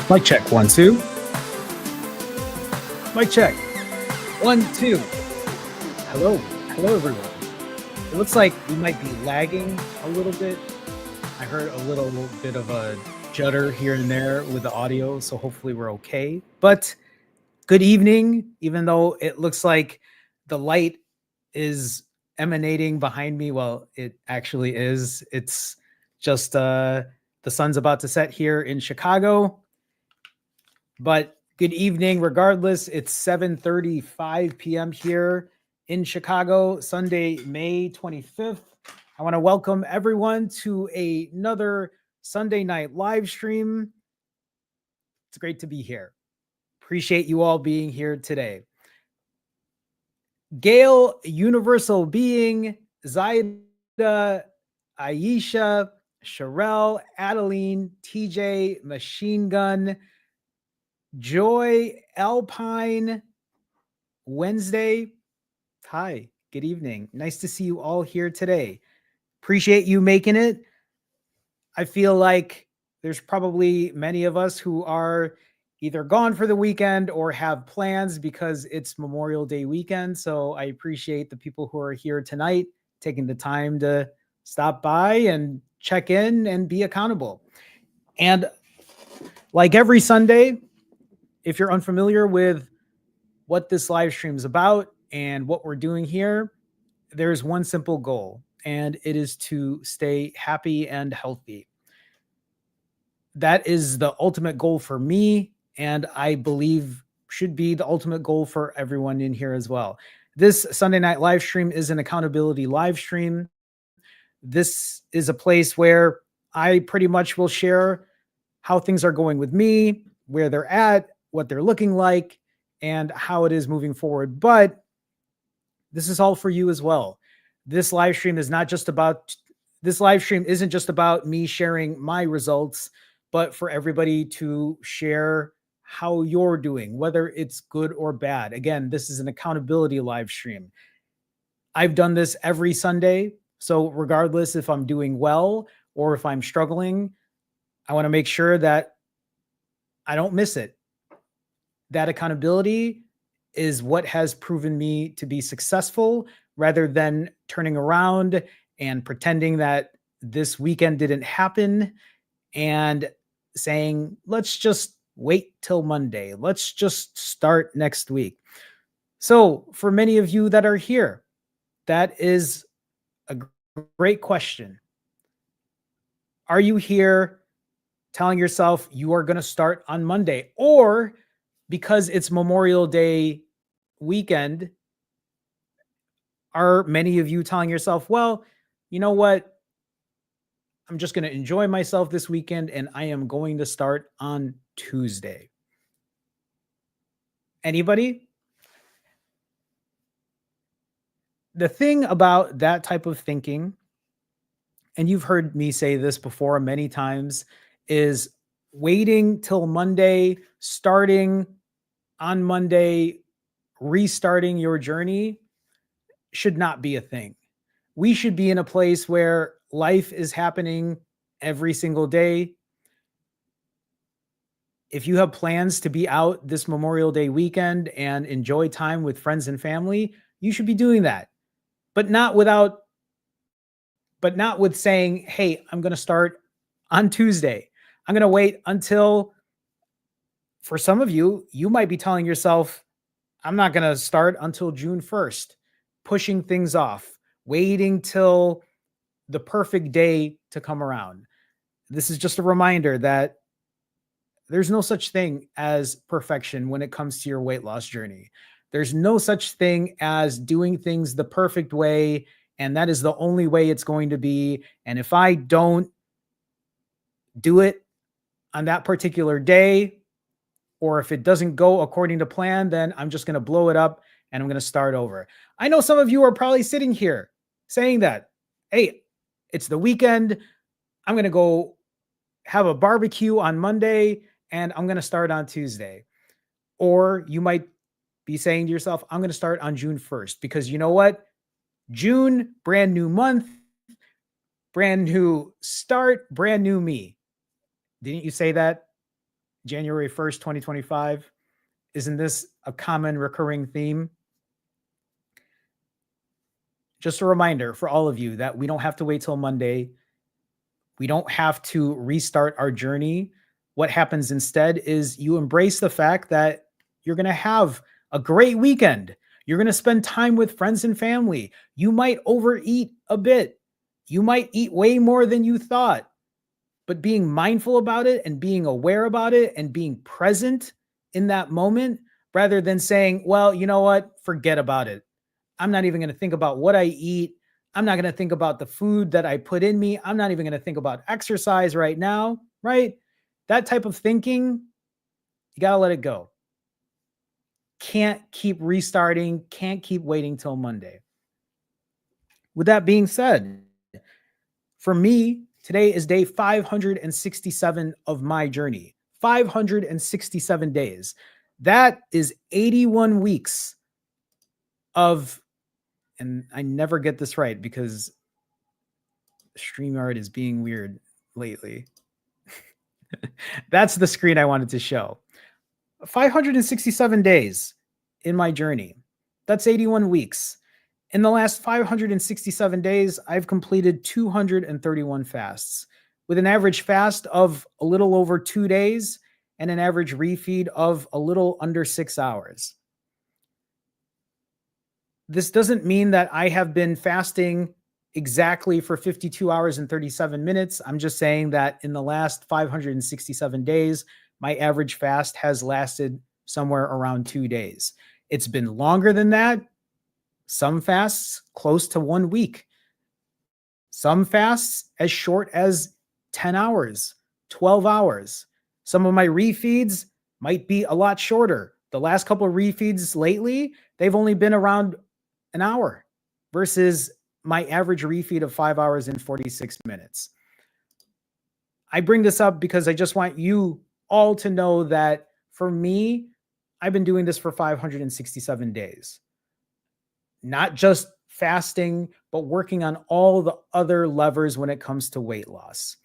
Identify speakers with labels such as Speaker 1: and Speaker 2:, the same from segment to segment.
Speaker 1: Mic check, 1, 2. Mic check, 1, 2. Hello, hello everyone. It looks like we might be lagging a little bit. I heard a little bit of a judder here and there with the audio, so hopefully we're okay. But good evening, even though it looks like the light is emanating behind me. Well, it actually is. It's just the sun's about to set here in Chicago. But good evening, regardless. It's 7:35 p.m. here in Chicago, Sunday, May 25th. I want to welcome everyone to another Sunday night live stream. It's great to be here. Appreciate you all being here today. Gail, Universal Being, Zaida, Aisha, Sherelle, Adeline, TJ, Machine Gun, Joy, Alpine, Wednesday. Hi, good evening. Nice to see you all here today. Appreciate you making it. I feel like there's probably many of us who are either gone for the weekend or have plans because it's Memorial Day weekend. So I appreciate the people who are here tonight taking the time to stop by and check in and be accountable. And like every Sunday, if you're unfamiliar with what this live stream is about and what we're doing here, there's one simple goal, and it is to stay happy and healthy. That is the ultimate goal for me, and I believe should be the ultimate goal for everyone in here as well. This Sunday night live stream is an accountability live stream. This is a place where I pretty much will share how things are going with me, where they're at, what they're looking like, and how it is moving forward. But this is all for you as well. This live stream isn't just about me sharing my results, but for everybody to share how you're doing, whether it's good or bad. Again, this is an accountability live stream. I've done this every Sunday. So regardless if I'm doing well or if I'm struggling, I want to make sure that I don't miss it. That accountability is what has proven me to be successful rather than turning around and pretending that this weekend didn't happen and saying, let's just wait till Monday. Let's just start next week. So, for many of you that are here, that is a great question. Are you here telling yourself you are going to start on Monday, or because it's Memorial Day weekend, are many of you telling yourself, well, you know what? I'm just going to enjoy myself this weekend and I am going to start on Tuesday. Anybody? The thing about that type of thinking, and you've heard me say this before many times, is waiting till Monday, starting on Monday, restarting your journey should not be a thing. We should be in a place where life is happening every single day. If you have plans to be out this Memorial Day weekend and enjoy time with friends and family, you should be doing that. But not with saying, "Hey, I'm going to start on Tuesday. I'm going to wait until." For some of you, you might be telling yourself, "I'm not going to start until June 1st," pushing things off, waiting till the perfect day to come around. This is just a reminder that there's no such thing as perfection when it comes to your weight loss journey. There's no such thing as doing things the perfect way, and that is the only way it's going to be. And if I don't do it on that particular day, or if it doesn't go according to plan, then I'm just going to blow it up and I'm going to start over. I know some of you are probably sitting here saying that, hey, it's the weekend. I'm going to go have a barbecue on Monday and I'm going to start on Tuesday. Or you might be saying to yourself, I'm going to start on June 1st because you know what? June, brand new month, brand new start, brand new me. Didn't you say that? January 1st, 2025. Isn't this a common recurring theme? Just a reminder for all of you that we don't have to wait till Monday. We don't have to restart our journey. What happens instead is you embrace the fact that you're going to have a great weekend. You're going to spend time with friends and family. You might overeat a bit. You might eat way more than you thought. But being mindful about it and being aware about it and being present in that moment, rather than saying, well, you know what, forget about it. I'm not even going to think about what I eat. I'm not going to think about the food that I put in me. I'm not even going to think about exercise right now, right? That type of thinking, you got to let it go. Can't keep restarting, can't keep waiting till Monday. With that being said, for me, today is day 567 of my journey. 567 days. That is 81 weeks of, and I never get this right because StreamYard is being weird lately. That's the screen I wanted to show. 567 days in my journey. That's 81 weeks. In the last 567 days, I've completed 231 fasts with an average fast of a little over 2 days and an average refeed of a little under 6 hours. This doesn't mean that I have been fasting exactly for 52 hours and 37 minutes. I'm just saying that in the last 567 days, my average fast has lasted somewhere around 2 days. It's been longer than that. Some fasts close to 1 week. Some fasts as short as 10 hours, 12 hours. Some of my refeeds might be a lot shorter. The last couple of refeeds lately, they've only been around an hour versus my average refeed of 5 hours and 46 minutes. I bring this up because I just want you all to know that for me, I've been doing this for 567 days. Not just fasting, but working on all the other levers when it comes to weight loss.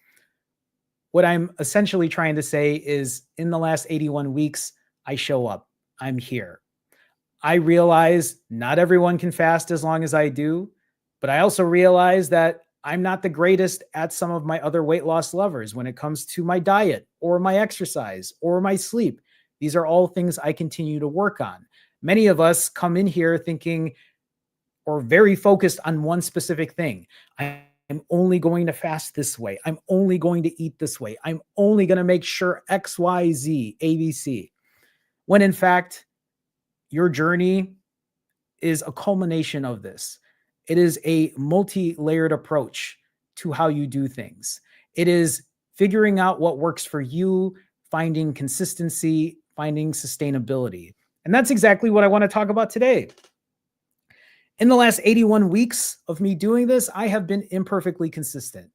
Speaker 1: What I'm essentially trying to say is in the last 81 weeks, I show up. I'm here. I realize not everyone can fast as long as I do, but I also realize that I'm not the greatest at some of my other weight loss levers when it comes to my diet or my exercise or my sleep. These are all things I continue to work on. Many of us come in here thinking or very focused on one specific thing. I'm only going to fast this way. I'm only going to eat this way. I'm only going to make sure X, Y, Z, ABC. When in fact, your journey is a culmination of this. It is a multi-layered approach to how you do things. It is figuring out what works for you, finding consistency, finding sustainability. And that's exactly what I want to talk about today. In the last 81 weeks of me doing this, I have been imperfectly consistent.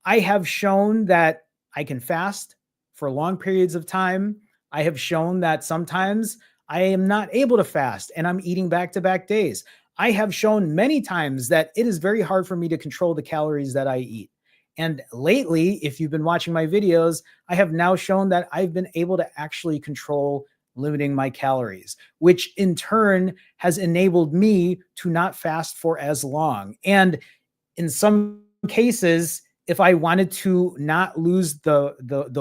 Speaker 1: I have shown that I can fast for long periods of time. I have shown that sometimes I am not able to fast and I'm eating back-to-back days. I have shown many times that it is very hard for me to control the calories that I eat. And lately, if you've been watching my videos, I have now shown that I've been able to actually control limiting my calories, which in turn has enabled me to not fast for as long. And in some cases, if I wanted to not lose the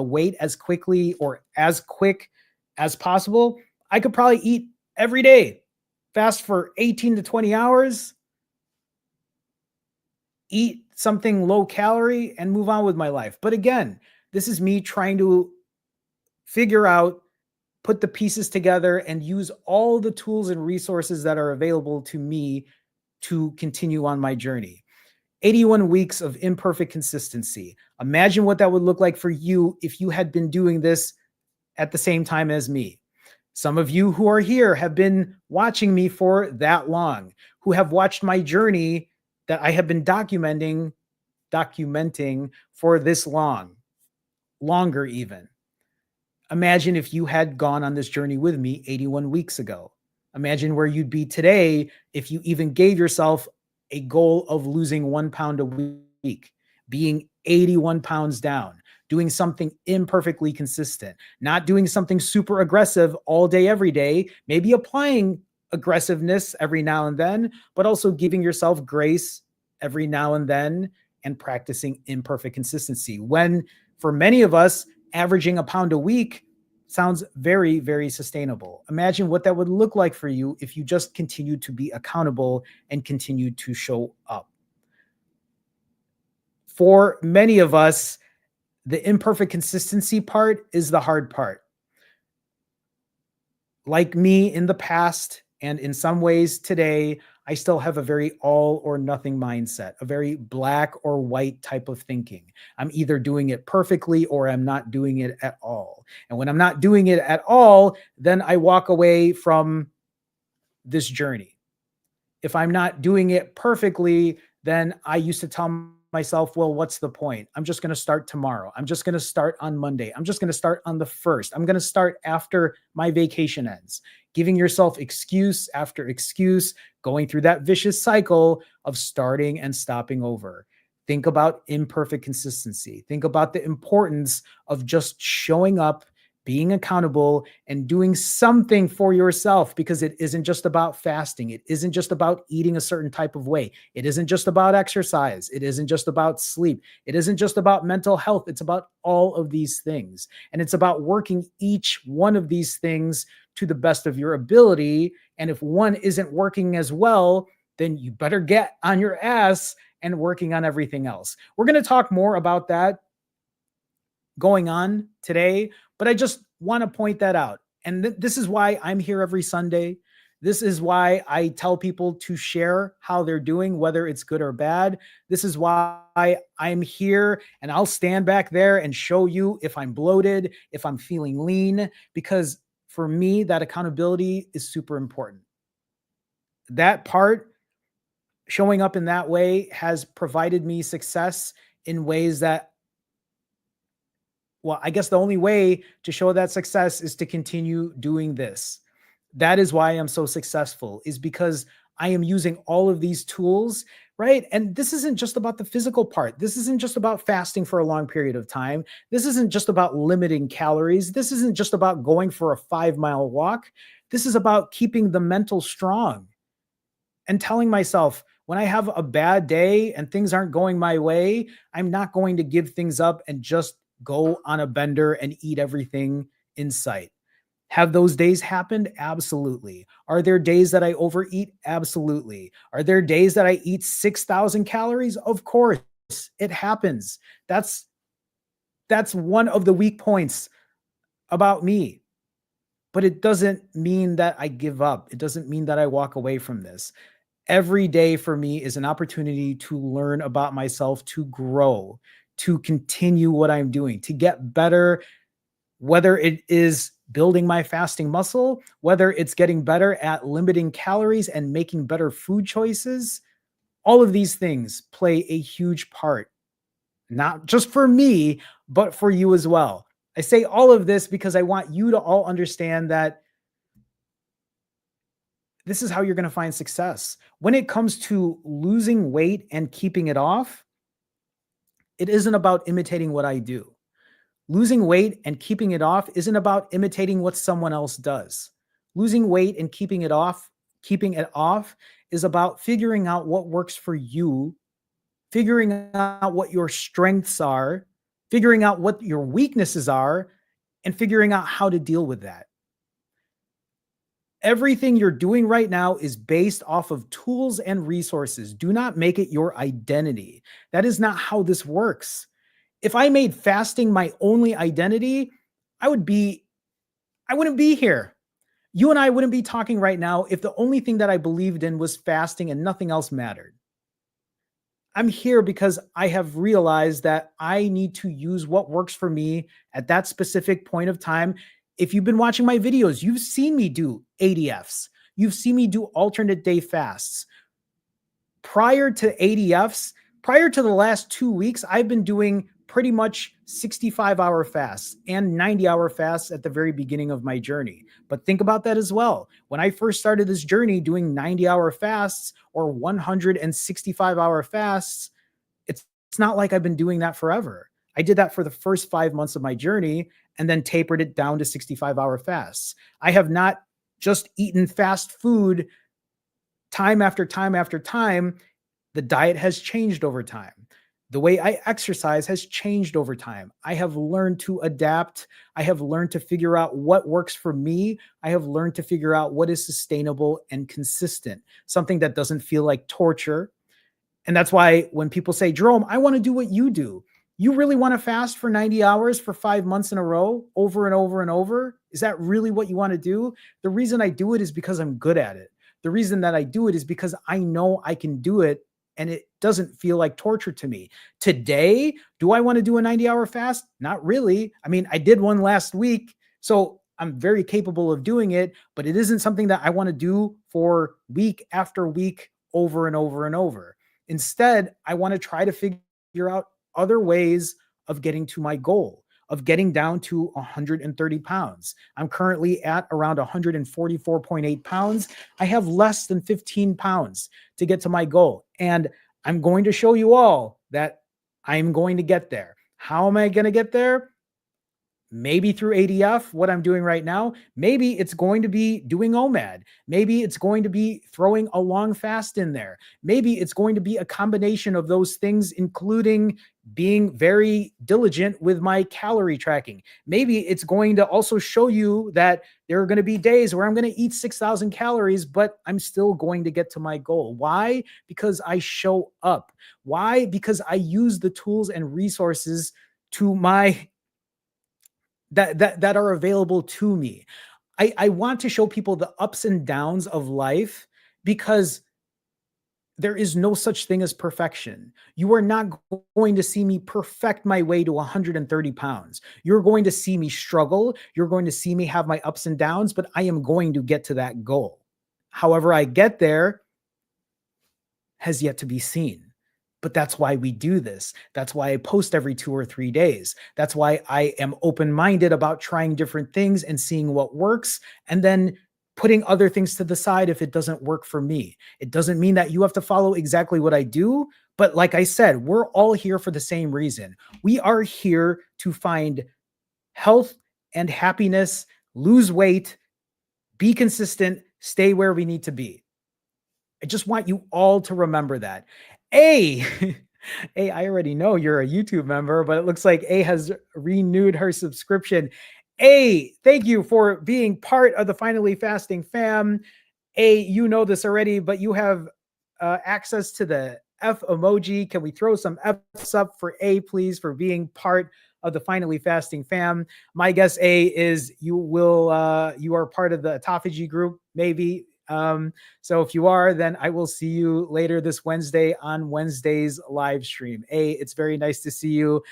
Speaker 1: weight as quickly or as quick as possible, I could probably eat every day, fast for 18 to 20 hours, eat something low calorie, and move on with my life. But again, this is me trying to figure out, put the pieces together, and use all the tools and resources that are available to me to continue on my journey. 81 weeks of imperfect consistency. Imagine what that would look like for you if you had been doing this at the same time as me. Some of you who are here have been watching me for that long, who have watched my journey that I have been documenting for this long, longer even. Imagine if you had gone on this journey with me 81 weeks ago. Imagine where you'd be today if you even gave yourself a goal of losing 1 pound a week, being 81 pounds down. doing something imperfectly consistent, not doing something super aggressive all day, every day, maybe applying aggressiveness every now and then, but also giving yourself grace every now and then and practicing imperfect consistency. When for many of us, averaging a pound a week sounds very, very sustainable. Imagine what that would look like for you if you just continue to be accountable and continue to show up. For many of us, the imperfect consistency part is the hard part. Like me in the past, and in some ways today, I still have a very all or nothing mindset, a very black or white type of thinking. I'm either doing it perfectly or I'm not doing it at all. And when I'm not doing it at all, then I walk away from this journey. If I'm not doing it perfectly, then I used to tell myself, well, what's the point? I'm just going to start tomorrow. I'm just going to start on Monday. I'm just going to start on the 1st. I'm going to start after my vacation ends. Giving yourself excuse after excuse, going through that vicious cycle of starting and stopping over. Think about imperfect consistency. Think about the importance of just showing up, being accountable, and doing something for yourself, because it isn't just about fasting. It isn't just about eating a certain type of way. It isn't just about exercise. It isn't just about sleep. It isn't just about mental health. It's about all of these things. And it's about working each one of these things to the best of your ability. And if one isn't working as well, then you better get on your ass and working on everything else. We're going to talk more about that going on today, but I just want to point that out. And this is why I'm here every Sunday. This is why I tell people to share how they're doing, whether it's good or bad. This is why I'm here, and I'll stand back there and show you if I'm bloated, if I'm feeling lean, because for me, that accountability is super important. That part, showing up in that way, has provided me success in ways that, well, I guess the only way to show that success is to continue doing this. That is why I'm so successful, is because I am using all of these tools, right? And this isn't just about the physical part. This isn't just about fasting for a long period of time. This isn't just about limiting calories. This isn't just about going for a 5-mile walk. This is about keeping the mental strong and telling myself, when I have a bad day and things aren't going my way, I'm not going to give things up and just go on a bender and eat everything in sight. Have those days happened? Absolutely. Are there days that I overeat? Absolutely. Are there days that I eat 6,000 calories? Of course, it happens. That's one of the weak points about me. But it doesn't mean that I give up. It doesn't mean that I walk away from this. Every day for me is an opportunity to learn about myself, to grow, to continue what I'm doing, to get better, whether it is building my fasting muscle, whether it's getting better at limiting calories and making better food choices. All of these things play a huge part, not just for me, but for you as well. I say all of this because I want you to all understand that this is how you're going to find success. When it comes to losing weight and keeping it off, it isn't about imitating what I do. Losing weight and keeping it off isn't about imitating what someone else does. Losing weight and keeping it off is about figuring out what works for you, figuring out what your strengths are, figuring out what your weaknesses are, and figuring out how to deal with that. Everything you're doing right now is based off of tools and resources. Do not make it your identity. That is not how this works. If I made fasting my only identity, I wouldn't be here. You and I wouldn't be talking right now if the only thing that I believed in was fasting and nothing else mattered. I'm here because I have realized that I need to use what works for me at that specific point of time. If you've been watching my videos, you've seen me do ADFs. You've seen me do alternate day fasts. Prior to ADFs, prior to the last 2 weeks, I've been doing pretty much 65-hour fasts and 90-hour fasts at the very beginning of my journey. But think about that as well. When I first started this journey doing 90-hour fasts or 165-hour fasts, it's not like I've been doing that forever. I did that for the first 5 months of my journey and then tapered it down to 65-hour fasts. I have not just eaten fast food time after time after time. The diet has changed over time. The way I exercise has changed over time. I have learned to adapt. I have learned to figure out what works for me. I have learned to figure out what is sustainable and consistent, something that doesn't feel like torture. And that's why when people say, Jerome, I want to do what you do, you really want to fast for 90 hours for 5 months in a row, over and over and over? Is that really what you want to do? The reason I do it is because I'm good at it. The reason that I do it is because I know I can do it and it doesn't feel like torture to me. Today, do I want to do a 90-hour fast? Not really. I mean, I did one last week, so I'm very capable of doing it, but it isn't something that I want to do for week after week, over and over and over. Instead, I want to try to figure out other ways of getting to my goal, of getting down to 130 pounds. I'm currently at around 144.8 pounds. I have less than 15 pounds to get to my goal. And I'm going to show you all that I'm going to get there. How am I going to get there? Maybe through ADF, what I'm doing right now. Maybe it's going to be doing OMAD. Maybe it's going to be throwing a long fast in there. Maybe it's going to be a combination of those things, including being very diligent with my calorie tracking. Maybe it's going to also show you that there are going to be days where I'm going to eat 6,000 calories, but I'm still going to get to my goal. Why? Because I show up. Why? Because I use the tools and resources to my that are available to me. I want to show people the ups and downs of life because there is no such thing as perfection. You are not going to see me perfect my way to 130 pounds. You're going to see me struggle. You're going to see me have my ups and downs, but I am going to get to that goal. However I get there has yet to be seen. But that's why we do this. That's why I post every 2 or 3 days. That's why I am open-minded about trying different things and seeing what works, and then putting other things to the side if it doesn't work for me. It doesn't mean that you have to follow exactly what I do, but like I said, we're all here for the same reason. We are here to find health and happiness, lose weight, be consistent, stay where we need to be. I just want you all to remember that. A, I already know you're a YouTube member, but it looks like A has renewed her subscription. A, thank you for being part of the Finally Fasting fam. A, you know this already, but you have access to the F emoji. Can we throw some F's up for A, please, for being part of the Finally Fasting fam? My guess, A, is you are part of the autophagy group, maybe. So if you are, then I will see you later this Wednesday on Wednesday's live stream. It's very nice to see you.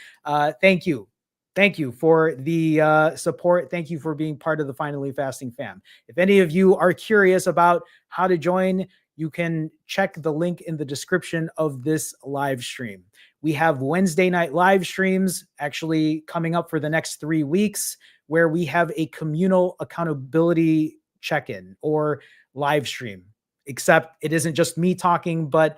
Speaker 1: Thank you. Thank you for the support. Thank you for being part of the Finally Fasting fam. If any of you are curious about how to join, you can check the link in the description of this live stream. We have Wednesday night live streams actually coming up for the next 3 weeks, where we have a communal accountability check-in or live stream, except it isn't just me talking, but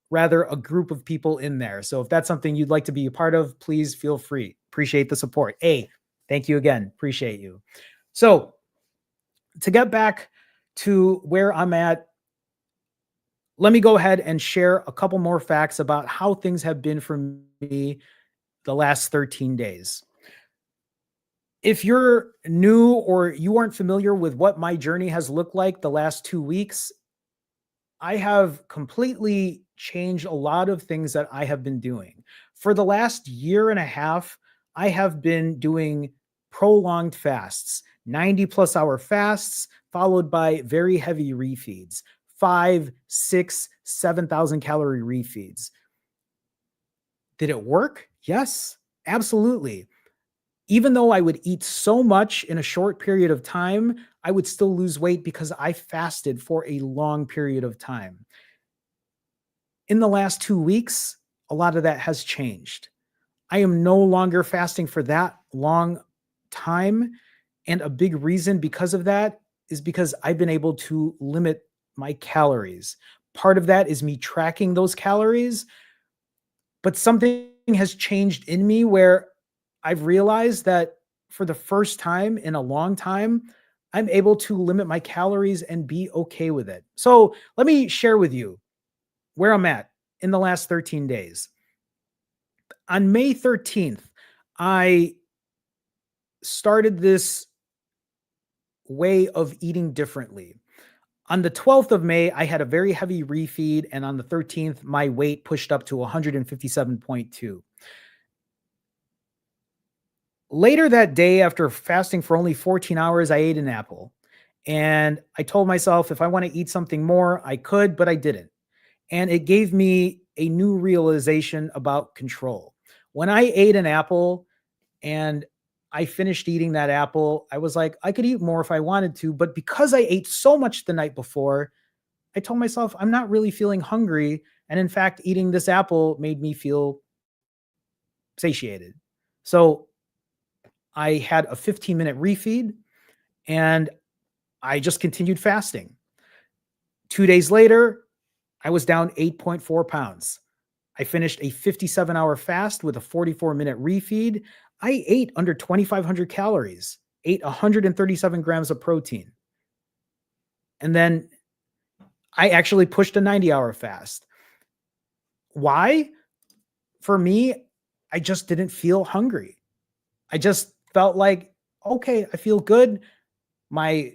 Speaker 1: rather a group of people in there. So if that's something you'd like to be a part of, please feel free. Appreciate the support. Thank you again. Appreciate you. So to get back to where I'm at, let me go ahead and share a couple more facts about how things have been for me the last 13 days. If you're new or you aren't familiar with what my journey has looked like the last 2 weeks, I have completely changed a lot of things that I have been doing. For the last year and a half, I have been doing prolonged fasts, 90+ hour fasts, followed by very heavy refeeds, 5, 6, 7,000 calorie refeeds. Did it work? Yes, absolutely. Even though I would eat so much in a short period of time, I would still lose weight because I fasted for a long period of time. In the last 2 weeks, a lot of that has changed. I am no longer fasting for that long time. And a big reason because of that is because I've been able to limit my calories. Part of that is me tracking those calories, but something has changed in me where I've realized that for the first time in a long time, I'm able to limit my calories and be okay with it. So let me share with you where I'm at in the last 13 days. On May 13th, I started this way of eating differently. On the 12th of May, I had a very heavy refeed, and on the 13th, my weight pushed up to 157.2. Later that day, after fasting for only 14 hours, I ate an apple. And I told myself if I want to eat something more, I could, but I didn't. And it gave me a new realization about control. When I ate an apple and I finished eating that apple, I was like, I could eat more if I wanted to. But because I ate so much the night before, I told myself I'm not really feeling hungry. And in fact, eating this apple made me feel satiated. So I had a 15-minute refeed and I just continued fasting. 2 days later, I was down 8.4 pounds. I finished a 57-hour fast with a 44-minute refeed. I ate under 2,500 calories, ate 137 grams of protein. And then I actually pushed a 90-hour fast. Why? For me, I just didn't feel hungry. I just felt like, okay, I feel good. My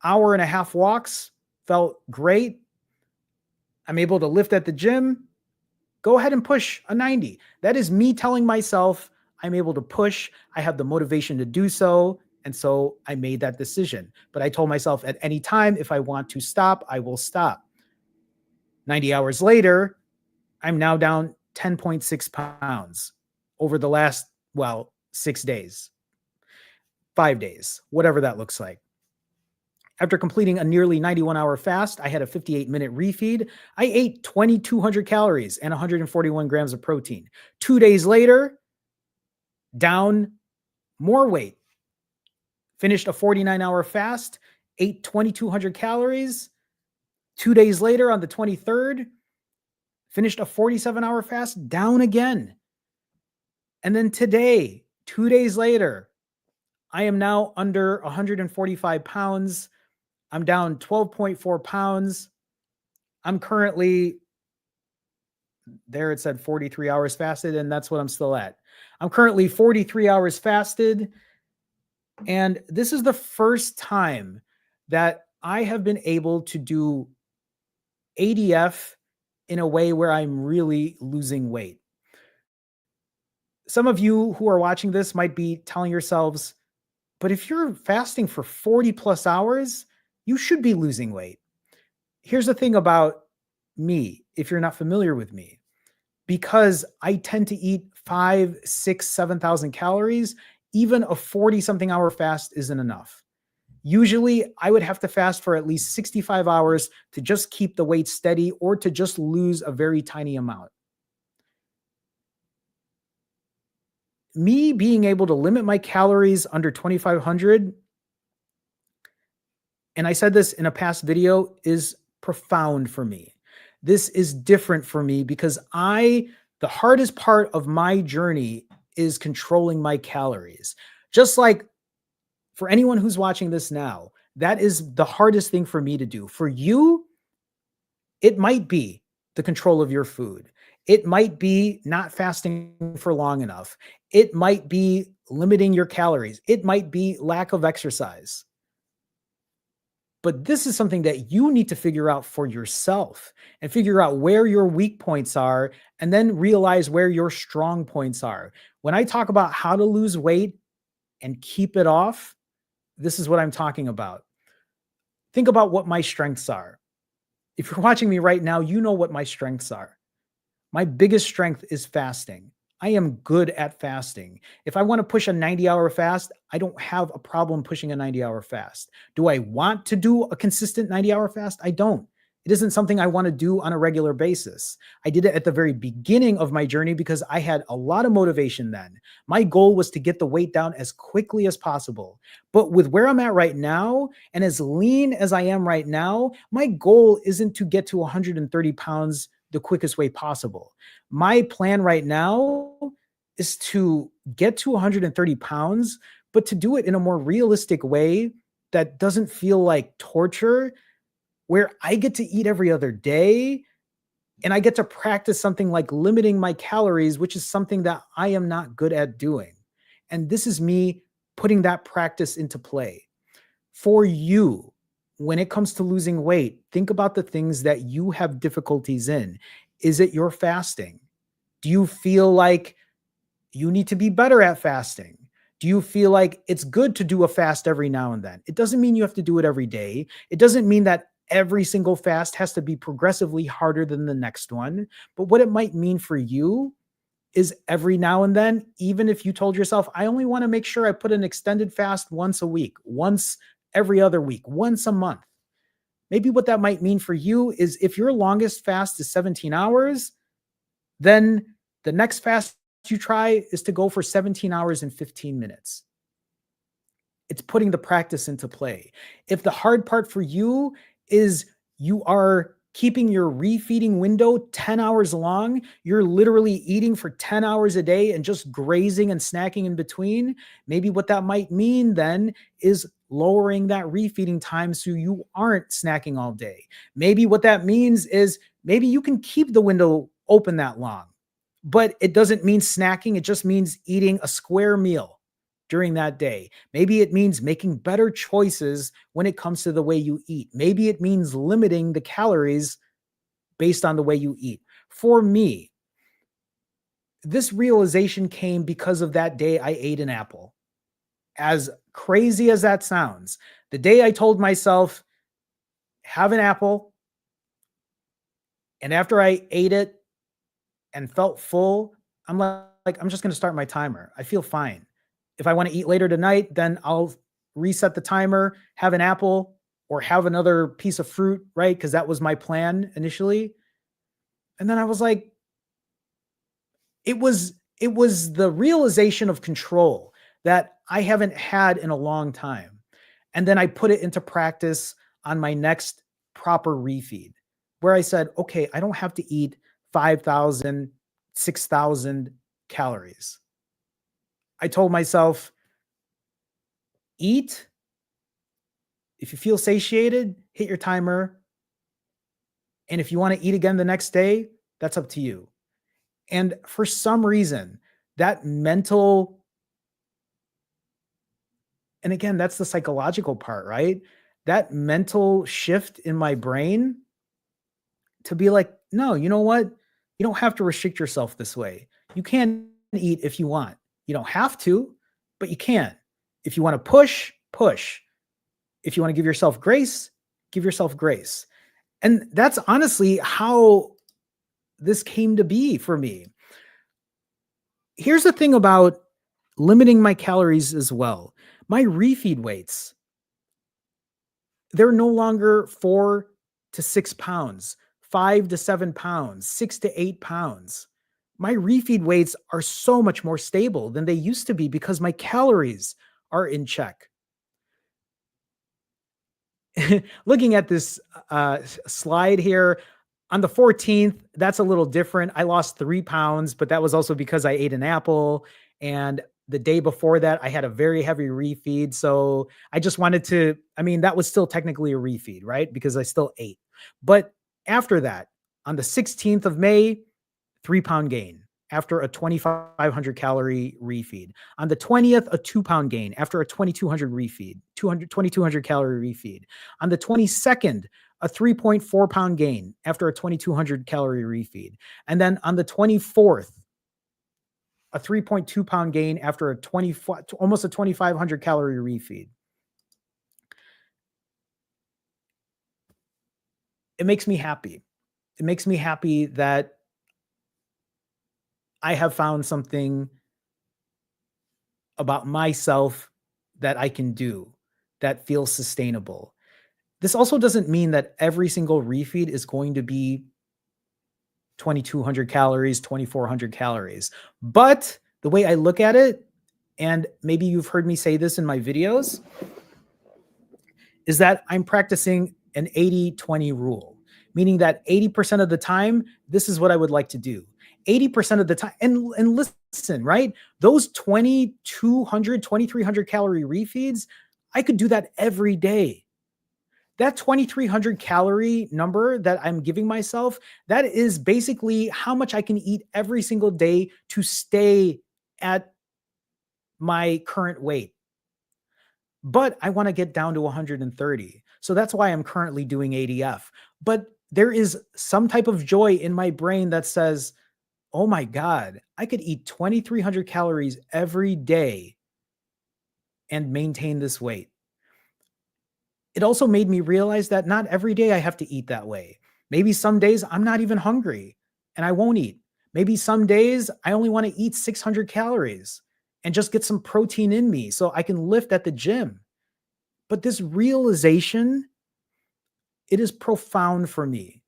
Speaker 1: hour and a half walks felt great. I'm able to lift at the gym. Go ahead and push a 90. That is me telling myself I'm able to push. I have the motivation to do so. And so I made that decision. But I told myself at any time, if I want to stop, I will stop. 90 hours later, I'm now down 10.6 pounds over the last, 6 days, 5 days, whatever that looks like. After completing a nearly 91-hour fast, I had a 58-minute refeed. I ate 2,200 calories and 141 grams of protein. 2 days later, down more weight. Finished a 49-hour fast, ate 2,200 calories. 2 days later, on the 23rd, finished a 47-hour fast, down again. And then today, 2 days later, I am now under 145 pounds. I'm down 12.4 pounds. I'm currently, there it said 43 hours fasted, and that's what I'm still at. I'm currently 43 hours fasted. And this is the first time that I have been able to do ADF in a way where I'm really losing weight. Some of you who are watching this might be telling yourselves, but if you're fasting for 40 plus hours, you should be losing weight. Here's the thing about me, if you're not familiar with me, because I tend to eat 5, 6, 7,000 calories, even a 40 something hour fast isn't enough. Usually I would have to fast for at least 65 hours to just keep the weight steady or to just lose a very tiny amount. Me being able to limit my calories under 2,500, and I said this in a past video, is profound for me. This is different for me because the hardest part of my journey is controlling my calories. Just like for anyone who's watching this now, that is the hardest thing for me to do. For you, it might be the control of your food. It might be not fasting for long enough. It might be limiting your calories. It might be lack of exercise. But this is something that you need to figure out for yourself and figure out where your weak points are and then realize where your strong points are. When I talk about how to lose weight and keep it off, this is what I'm talking about. Think about what my strengths are. If you're watching me right now, you know what my strengths are. My biggest strength is fasting. I am good at fasting. If I want to push a 90-hour fast, I don't have a problem pushing a 90-hour fast. Do I want to do a consistent 90-hour fast? I don't. It isn't something I want to do on a regular basis. I did it at the very beginning of my journey because I had a lot of motivation then. My goal was to get the weight down as quickly as possible. But with where I'm at right now and as lean as I am right now, my goal isn't to get to 130 pounds the quickest way possible. My plan right now is to get to 130 pounds, but to do it in a more realistic way that doesn't feel like torture, where I get to eat every other day and I get to practice something like limiting my calories, which is something that I am not good at doing. And this is me putting that practice into play. For you, when it comes to losing weight, think about the things that you have difficulties in. Is it your fasting? Do you feel like you need to be better at fasting? Do you feel like it's good to do a fast every now and then? It doesn't mean you have to do it every day. It doesn't mean that every single fast has to be progressively harder than the next one. But what it might mean for you is every now and then, even if you told yourself, I only want to make sure I put an extended fast once a week, once every other week, once a month. Maybe what that might mean for you is if your longest fast is 17 hours, then the next fast you try is to go for 17 hours and 15 minutes. It's putting the practice into play. If the hard part for you is you are keeping your refeeding window 10 hours long, you're literally eating for 10 hours a day and just grazing and snacking in between, maybe what that might mean then is lowering that refeeding time so you aren't snacking all day. Maybe what that means is maybe you can keep the window open that long, but it doesn't mean snacking. It just means eating a square meal during that day. Maybe it means making better choices when it comes to the way you eat. Maybe it means limiting the calories based on the way you eat. For me, this realization came because of that day I ate an apple. As crazy as that sounds, the day I told myself, have an apple, and after I ate it and felt full, I'm like, I'm just going to start my timer. I feel fine. If I want to eat later tonight, then I'll reset the timer, have an apple or have another piece of fruit, right? Because that was my plan initially. And then I was like, it was the realization of control that I haven't had in a long time. And then I put it into practice on my next proper refeed, where I said, okay, I don't have to eat 5,000, 6,000 calories. I told myself, eat. If you feel satiated, hit your timer. And if you want to eat again the next day, that's up to you. And for some reason, that mental, and again, that's the psychological part, right? That mental shift in my brain to be like, no, you know what? You don't have to restrict yourself this way. You can eat if you want. You don't have to, but you can. If you want to push, push. If you want to give yourself grace, give yourself grace. And that's honestly how this came to be for me. Here's the thing about limiting my calories as well. My refeed weights, they're no longer 4 to 6 pounds, 5 to 7 pounds, 6 to 8 pounds. My refeed weights are so much more stable than they used to be because my calories are in check. Looking at this slide here, on the 14th, that's a little different. I lost 3 pounds, but that was also because I ate an apple. And the day before that, I had a very heavy refeed. So I just wanted to, I mean, that was still technically a refeed, right? Because I still ate. But after that, on the 16th of May, 3-pound gain after a 2,500 calorie refeed. On the 20th, a 2-pound gain after a 2,200 refeed, 2,200 calorie refeed. On the 22nd, a 3.4 pound gain after a 2,200 calorie refeed. And then on the 24th, a 3.2 pound gain after a almost a 2,500 calorie refeed. It makes me happy. It makes me happy that I have found something about myself that I can do that feels sustainable. This also doesn't mean that every single refeed is going to be 2,200 calories, 2,400 calories. But the way I look at it, and maybe you've heard me say this in my videos, is that I'm practicing an 80-20 rule, meaning that 80% of the time, this is what I would like to do. 80% of the time. And listen, right? Those 2,200, 2,300 calorie refeeds, I could do that every day. That 2,300 calorie number that I'm giving myself, that is basically how much I can eat every single day to stay at my current weight. But I want to get down to 130. So that's why I'm currently doing ADF. But there is some type of joy in my brain that says, oh my God, I could eat 2,300 calories every day and maintain this weight. It also made me realize that not every day I have to eat that way. Maybe some days I'm not even hungry and I won't eat. Maybe some days I only want to eat 600 calories and just get some protein in me so I can lift at the gym. But this realization, it is profound for me.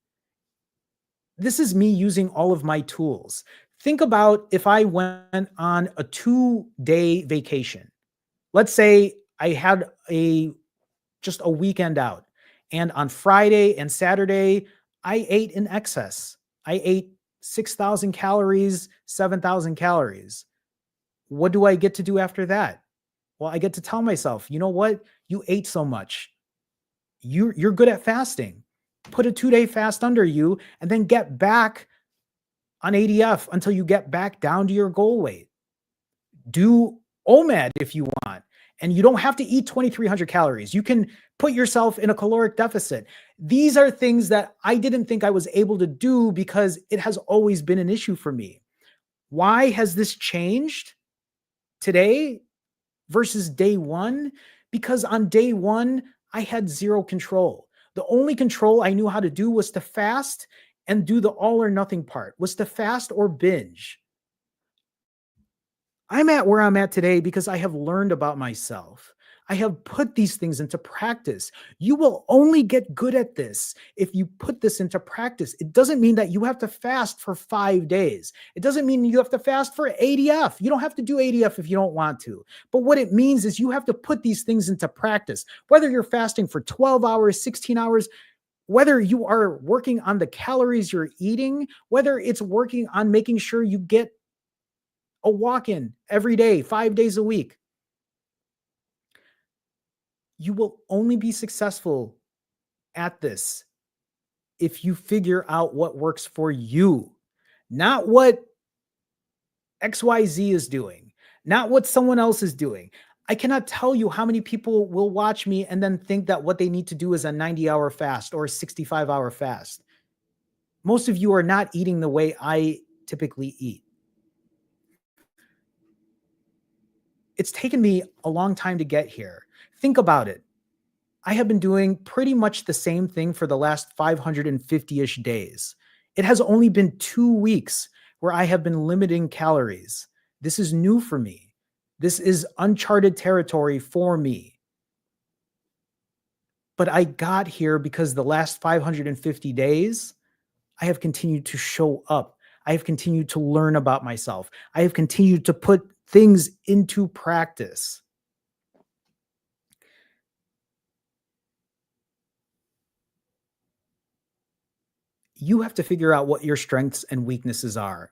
Speaker 1: This is me using all of my tools. Think about if I went on a 2-day vacation. Let's say I had just a weekend out, and on Friday and Saturday, I ate in excess. I ate 6,000 calories, 7,000 calories. What do I get to do after that? Well, I get to tell myself, you know what? You ate so much. You're good at fasting. Put a 2-day fast under you and then get back on ADF until you get back down to your goal weight. Do OMAD if you want. And you don't have to eat 2,300 calories. You can put yourself in a caloric deficit. These are things that I didn't think I was able to do because it has always been an issue for me. Why has this changed today versus day one? Because on day one, I had zero control. The only control I knew how to do was to fast and do the all or nothing part, was to fast or binge. I'm at where I'm at today because I have learned about myself. I have put these things into practice. You will only get good at this if you put this into practice. It doesn't mean that you have to fast for 5 days. It doesn't mean you have to fast for ADF. You don't have to do ADF if you don't want to. But what it means is you have to put these things into practice. Whether you're fasting for 12 hours, 16 hours, whether you are working on the calories you're eating, whether it's working on making sure you get a walk-in every day, 5 days a week. You will only be successful at this if you figure out what works for you, not what XYZ is doing, not what someone else is doing. I cannot tell you how many people will watch me and then think that what they need to do is a 90-hour fast or a 65-hour fast. Most of you are not eating the way I typically eat. It's taken me a long time to get here. Think about it. I have been doing pretty much the same thing for the last 550-ish days. It has only been 2 weeks where I have been limiting calories. This is new for me. This is uncharted territory for me. But I got here because the last 550 days, I have continued to show up. I have continued to learn about myself. I have continued to put things into practice. You have to figure out what your strengths and weaknesses are.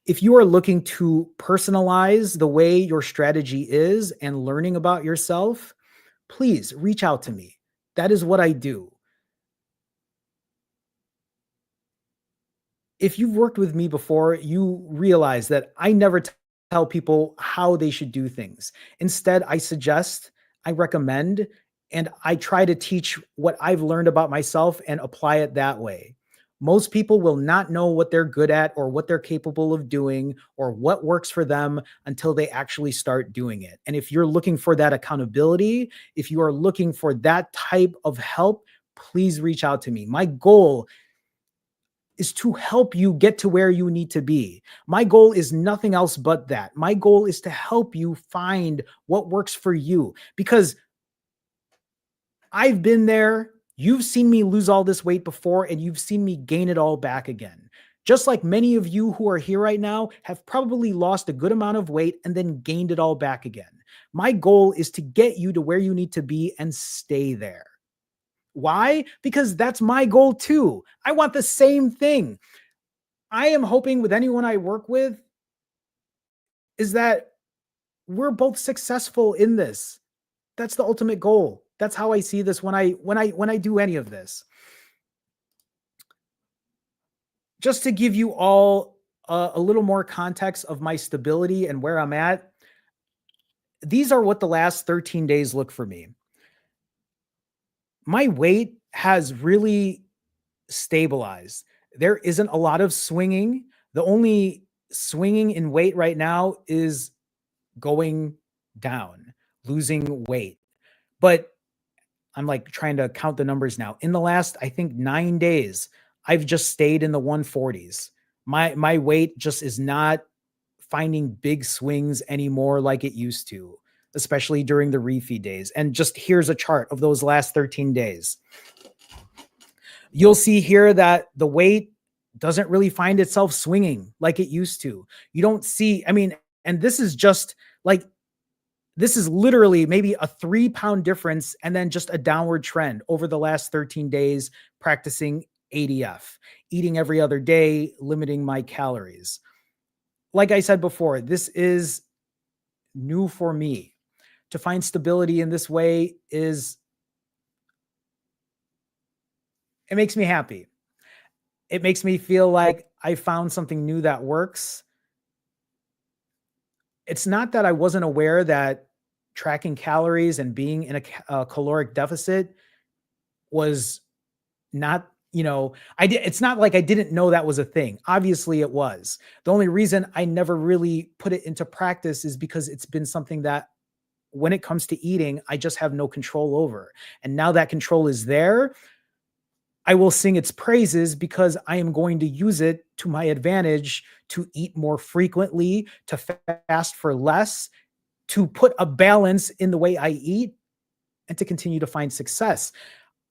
Speaker 1: If you are looking to personalize the way your strategy is and learning about yourself, please reach out to me. That is what I do. If you've worked with me before, you realize that I never tell people how they should do things. Instead, I suggest, I recommend, and I try to teach what I've learned about myself and apply it that way. Most people will not know what they're good at or what they're capable of doing or what works for them until they actually start doing it. And if you're looking for that accountability, if you are looking for that type of help, please reach out to me. My goal is to help you get to where you need to be. My goal is nothing else but that. My goal is to help you find what works for you, because I've been there. You've seen me lose all this weight before, and you've seen me gain it all back again. Just like many of you who are here right now have probably lost a good amount of weight and then gained it all back again. My goal is to get you to where you need to be and stay there. Why? Because that's my goal too. I want the same thing. I am hoping with anyone I work with is that we're both successful in this. That's the ultimate goal. That's how I see this when I do any of this. Just to give you all a little more context of my stability and where I'm at, these are what the last 13 days look for me. My weight has really stabilized. There isn't a lot of swinging. The only swinging in weight right now is going down, losing weight. But I'm like trying to count the numbers now. In the last, I think 9 days, I've just stayed in the 140s. My weight just is not finding big swings anymore like it used to, especially during the refeed days. And just here's a chart of those last 13 days. You'll see here that the weight doesn't really find itself swinging like it used to. You don't see, I mean, and this is just like, this is literally maybe a 3-pound difference and then just a downward trend over the last 13 days practicing ADF, eating every other day, limiting my calories. Like I said before, this is new for me. To find stability in this way it makes me happy. It makes me feel like I found something new that works. It's not that I wasn't aware that tracking calories and being in a caloric deficit was not, it's not like I didn't know that was a thing. Obviously it was. The only reason I never really put it into practice is because it's been something that when it comes to eating, I just have no control over. And now that control is there, I will sing its praises because I am going to use it to my advantage to eat more frequently, to fast for less, to put a balance in the way I eat, and to continue to find success.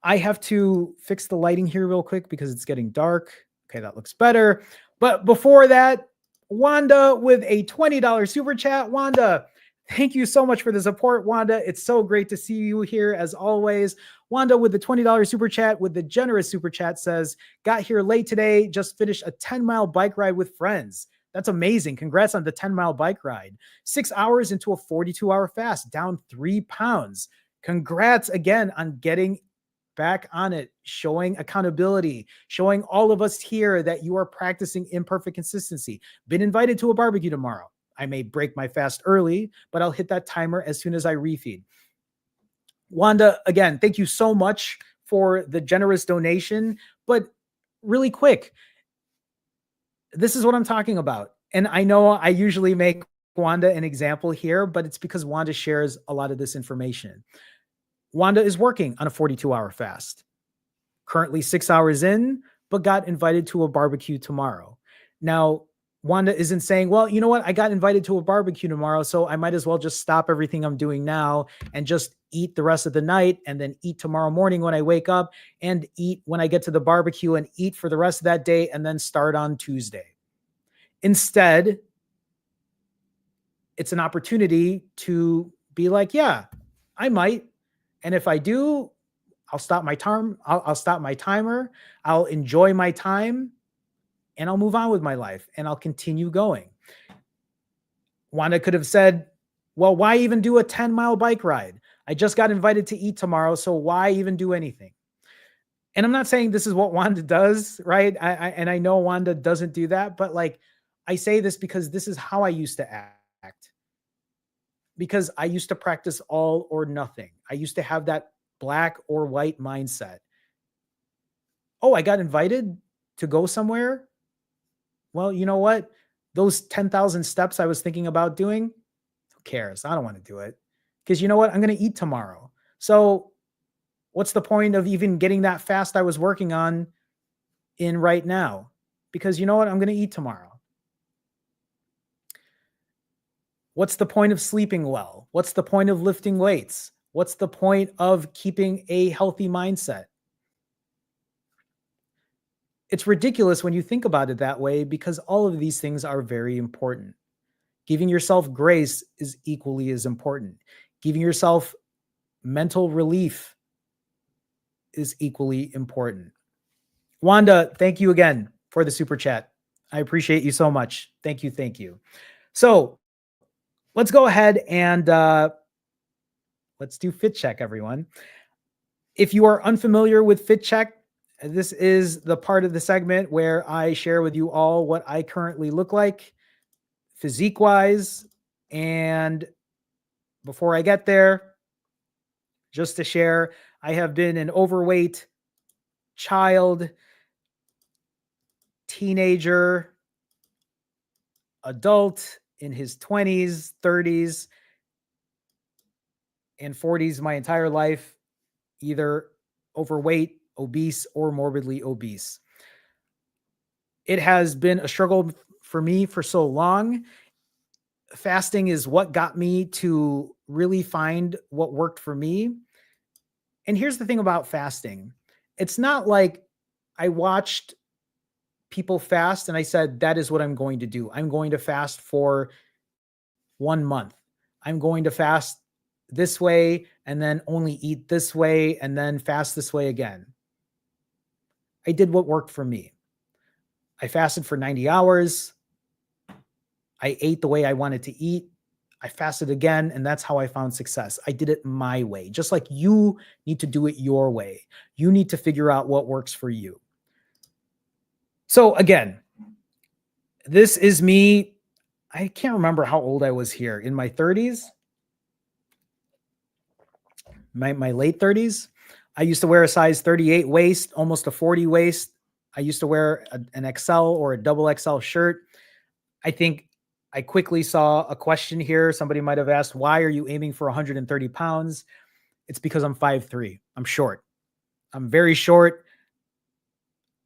Speaker 1: I have to fix the lighting here real quick because it's getting dark. Okay, that looks better. But before that, Wanda with a $20 super chat. Wanda, thank you so much for the support, Wanda. It's so great to see you here as always. Wanda with the $20 super chat with the generous super chat says, got here late today, just finished a 10-mile bike ride with friends. That's amazing. Congrats on the 10-mile bike ride. 6 hours into a 42-hour fast, down 3 pounds. Congrats again on getting back on it, showing accountability, showing all of us here that you are practicing imperfect consistency. Been invited to a barbecue tomorrow. I may break my fast early, but I'll hit that timer as soon as I refeed. Wanda, again, thank you so much for the generous donation. But really quick, this is what I'm talking about. And I know I usually make Wanda an example here, but it's because Wanda shares a lot of this information. Wanda is working on a 42-hour fast, currently 6 hours in, but got invited to a barbecue tomorrow. Now, Wanda isn't saying, well, you know what? I got invited to a barbecue tomorrow, so I might as well just stop everything I'm doing now and just eat the rest of the night and then eat tomorrow morning when I wake up and eat when I get to the barbecue and eat for the rest of that day and then start on Tuesday. Instead, it's an opportunity to be like, yeah, I might. And if I do, I'll stop my time. I'll stop my timer. I'll enjoy my time and I'll move on with my life and I'll continue going. Wanda could have said, well, why even do a 10-mile bike ride? I just got invited to eat tomorrow, so why even do anything? And I'm not saying this is what Wanda does, right? And I know Wanda doesn't do that, but like I say this because this is how I used to act. Because I used to practice all or nothing. I used to have that black or white mindset. Oh, I got invited to go somewhere. Well, you know what? Those 10,000 steps I was thinking about doing, who cares? I don't want to do it. Because you know what? I'm going to eat tomorrow. So what's the point of even getting that fast I was working on in right now? Because you know what? I'm going to eat tomorrow. What's the point of sleeping well? What's the point of lifting weights? What's the point of keeping a healthy mindset? It's ridiculous when you think about it that way because all of these things are very important. Giving yourself grace is equally as important. Giving yourself mental relief is equally important. Wanda, thank you again for the super chat. I appreciate you so much. Thank you. Thank you. So let's go ahead and let's do Fit Check, everyone. If you are unfamiliar with Fit Check, this is the part of the segment where I share with you all what I currently look like physique wise. And before I get there, just to share, I have been an overweight child, teenager, adult in his 20s, 30s, and 40s my entire life, either overweight, obese, or morbidly obese. It has been a struggle for me for so long. Fasting is what got me to really find what worked for me. And here's the thing about fasting. It's not like I watched people fast and I said, that is what I'm going to do. I'm going to fast for 1 month. I'm going to fast this way and then only eat this way and then fast this way again. I did what worked for me. I fasted for 90 hours. I ate the way I wanted to eat. I fasted again, and that's how I found success. I did it my way, just like you need to do it your way. You need to figure out what works for you. So again, this is me. I can't remember how old I was here, in my 30s, my late 30s. I used to wear a size 38 waist, almost a 40 waist. I used to wear an XL or a double XL shirt. I think I quickly saw a question here. Somebody might have asked, why are you aiming for 130 pounds? It's because I'm 5'3". I'm short. I'm very short.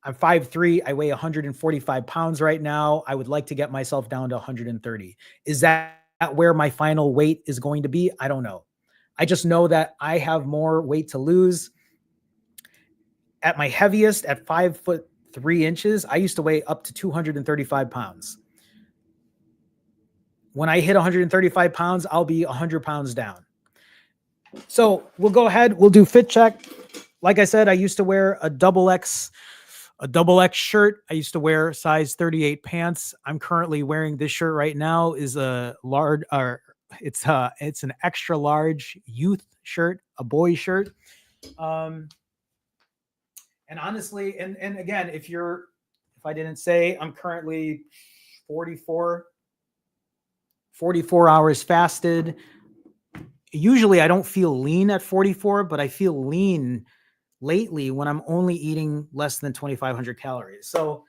Speaker 1: I'm 5'3". I weigh 145 pounds right now. I would like to get myself down to 130. Is that where my final weight is going to be? I don't know. I just know that I have more weight to lose. At my heaviest, at 5'3", I used to weigh up to 235 pounds. When I hit 135 pounds, I'll be 100 pounds down. So we'll go ahead. We'll do Fit Check. Like I said, I used to wear a double X shirt. I used to wear size 38 pants. I'm currently wearing this shirt right now. Is a large, or it's an extra large youth shirt, a boy shirt. And honestly, and again, if I didn't say, I'm currently 44 hours fasted. Usually I don't feel lean at 44, but I feel lean lately when I'm only eating less than 2,500 calories. So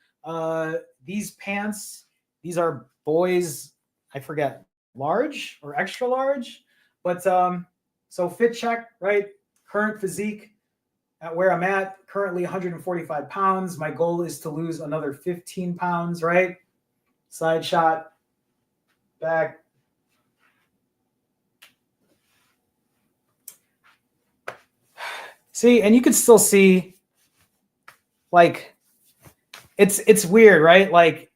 Speaker 1: these pants, these are boys, I forget, large or extra large. But so Fit Check, right? Current physique at where I'm at, currently 145 pounds. My goal is to lose another 15 pounds, right? Side shot, back. See, and you can still see, like, it's weird, right? Like,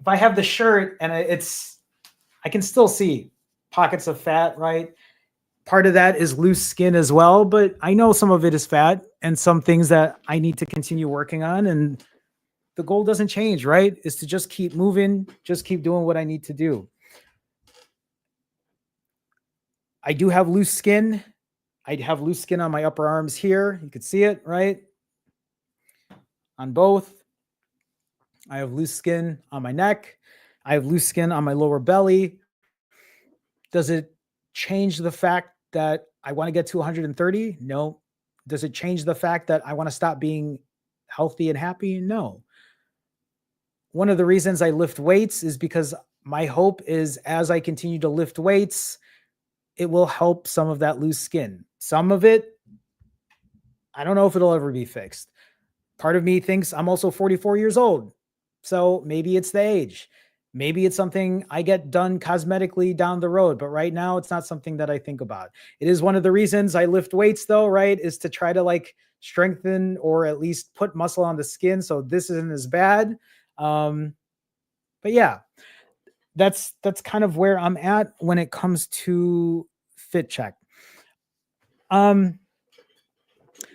Speaker 1: if I have the shirt and I can still see pockets of fat, right? Part of that is loose skin as well, but I know some of it is fat and some things that I need to continue working on. And the goal doesn't change, right? Is to just keep moving, just keep doing what I need to do. I do have loose skin. I have loose skin on my upper arms here. You could see it, right? On both. I have loose skin on my neck. I have loose skin on my lower belly. Does it change the fact that I want to get to 130? No. Does it change the fact that I want to stop being healthy and happy? No. One of the reasons I lift weights is because my hope is, as I continue to lift weights, it will help some of that loose skin. Some of it, I don't know if it'll ever be fixed. Part of me thinks I'm also 44 years old. So maybe it's the age. Maybe it's something I get done cosmetically down the road, but right now it's not something that I think about. It is one of the reasons I lift weights though, right? Is to try to like strengthen or at least put muscle on the skin. So this isn't as bad. But yeah, that's kind of where I'm at when it comes to Fit Check.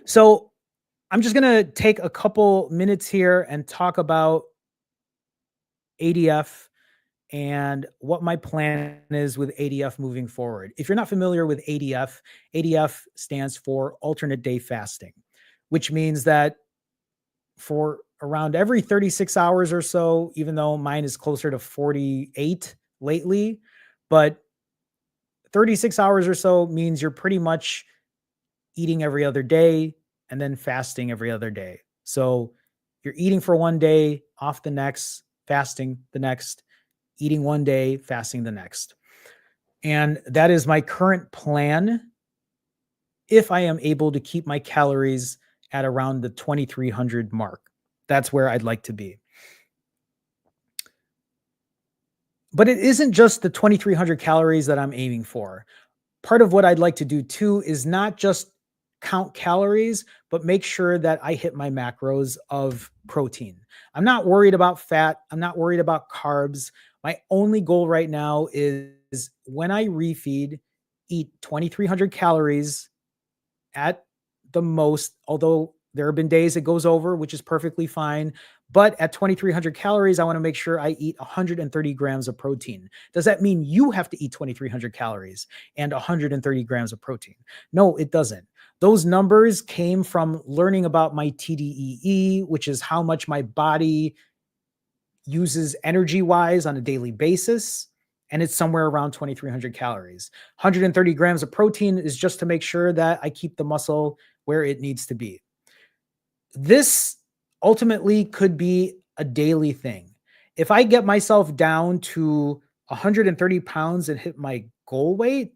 Speaker 1: So I'm just going to take a couple minutes here and talk about ADF and what my plan is with ADF moving forward. If you're not familiar with ADF, ADF stands for alternate day fasting, which means that for around every 36 hours or so, even though mine is closer to 48 lately, but 36 hours or so means you're pretty much eating every other day and then fasting every other day. So you're eating for one day, off the next, fasting the next, eating one day, fasting the next. And that is my current plan if I am able to keep my calories at around the 2,300 mark. That's where I'd like to be. But it isn't just the 2,300 calories that I'm aiming for. Part of what I'd like to do too is not just count calories, but make sure that I hit my macros of protein. I'm not worried about fat. I'm not worried about carbs. My only goal right now is when I refeed, eat 2,300 calories at the most, although there have been days it goes over, which is perfectly fine. But at 2,300 calories, I want to make sure I eat 130 grams of protein. Does that mean you have to eat 2,300 calories and 130 grams of protein? No, it doesn't. Those numbers came from learning about my TDEE, which is how much my body uses energy-wise on a daily basis. And it's somewhere around 2,300 calories. 130 grams of protein is just to make sure that I keep the muscle where it needs to be. This ultimately could be a daily thing. If I get myself down to 130 pounds and hit my goal weight,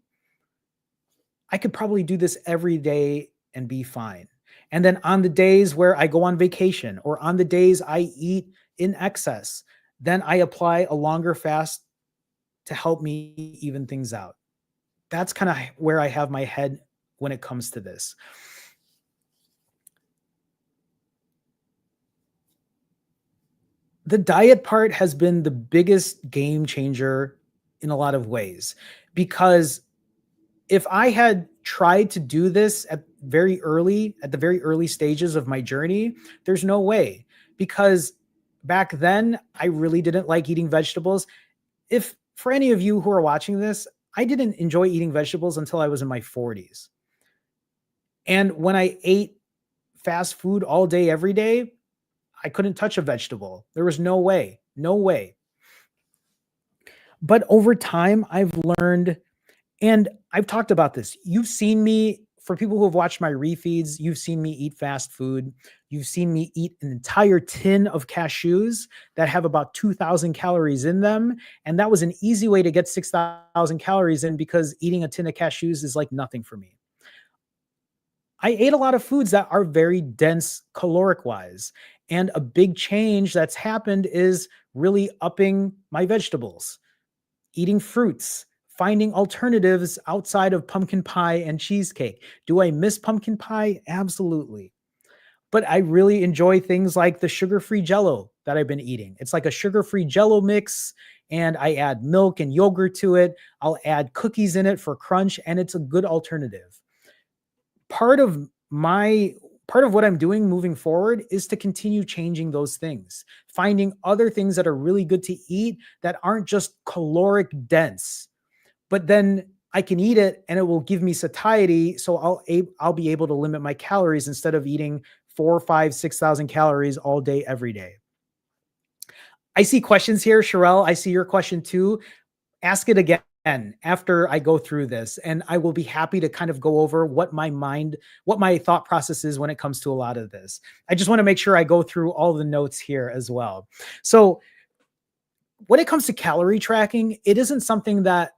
Speaker 1: I could probably do this every day and be fine. And then on the days where I go on vacation or on the days I eat in excess, then I apply a longer fast to help me even things out. That's kind of where I have my head when it comes to this. The diet part has been the biggest game changer in a lot of ways, because if I had tried to do this at the very early stages of my journey, there's no way, because back then I really didn't like eating vegetables. If for any of you who are watching this, I didn't enjoy eating vegetables until I was in my 40s. And when I ate fast food all day, every day, I couldn't touch a vegetable. There was no way, no way. But over time, I've learned, and I've talked about this. You've seen me, for people who have watched my refeeds, you've seen me eat fast food. You've seen me eat an entire tin of cashews that have about 2,000 calories in them. And that was an easy way to get 6,000 calories in, because eating a tin of cashews is like nothing for me. I ate a lot of foods that are very dense caloric wise. And a big change that's happened is really upping my vegetables, eating fruits, finding alternatives outside of pumpkin pie and cheesecake. Do I miss pumpkin pie? Absolutely. But I really enjoy things like the sugar-free Jell-O that I've been eating. It's like a sugar-free Jell-O mix, and I add milk and yogurt to it. I'll add cookies in it for crunch, and it's a good alternative. Part of what I'm doing moving forward is to continue changing those things, finding other things that are really good to eat that aren't just caloric dense, but then I can eat it and it will give me satiety. So I'll be able to limit my calories instead of eating 4, 5, 6,000 calories all day, every day. I see questions here, Sherelle. I see your question too. Ask it again after I go through this, and I will be happy to kind of go over what my thought process is when it comes to a lot of this. I just want to make sure I go through all the notes here as well. So when it comes to calorie tracking, it isn't something that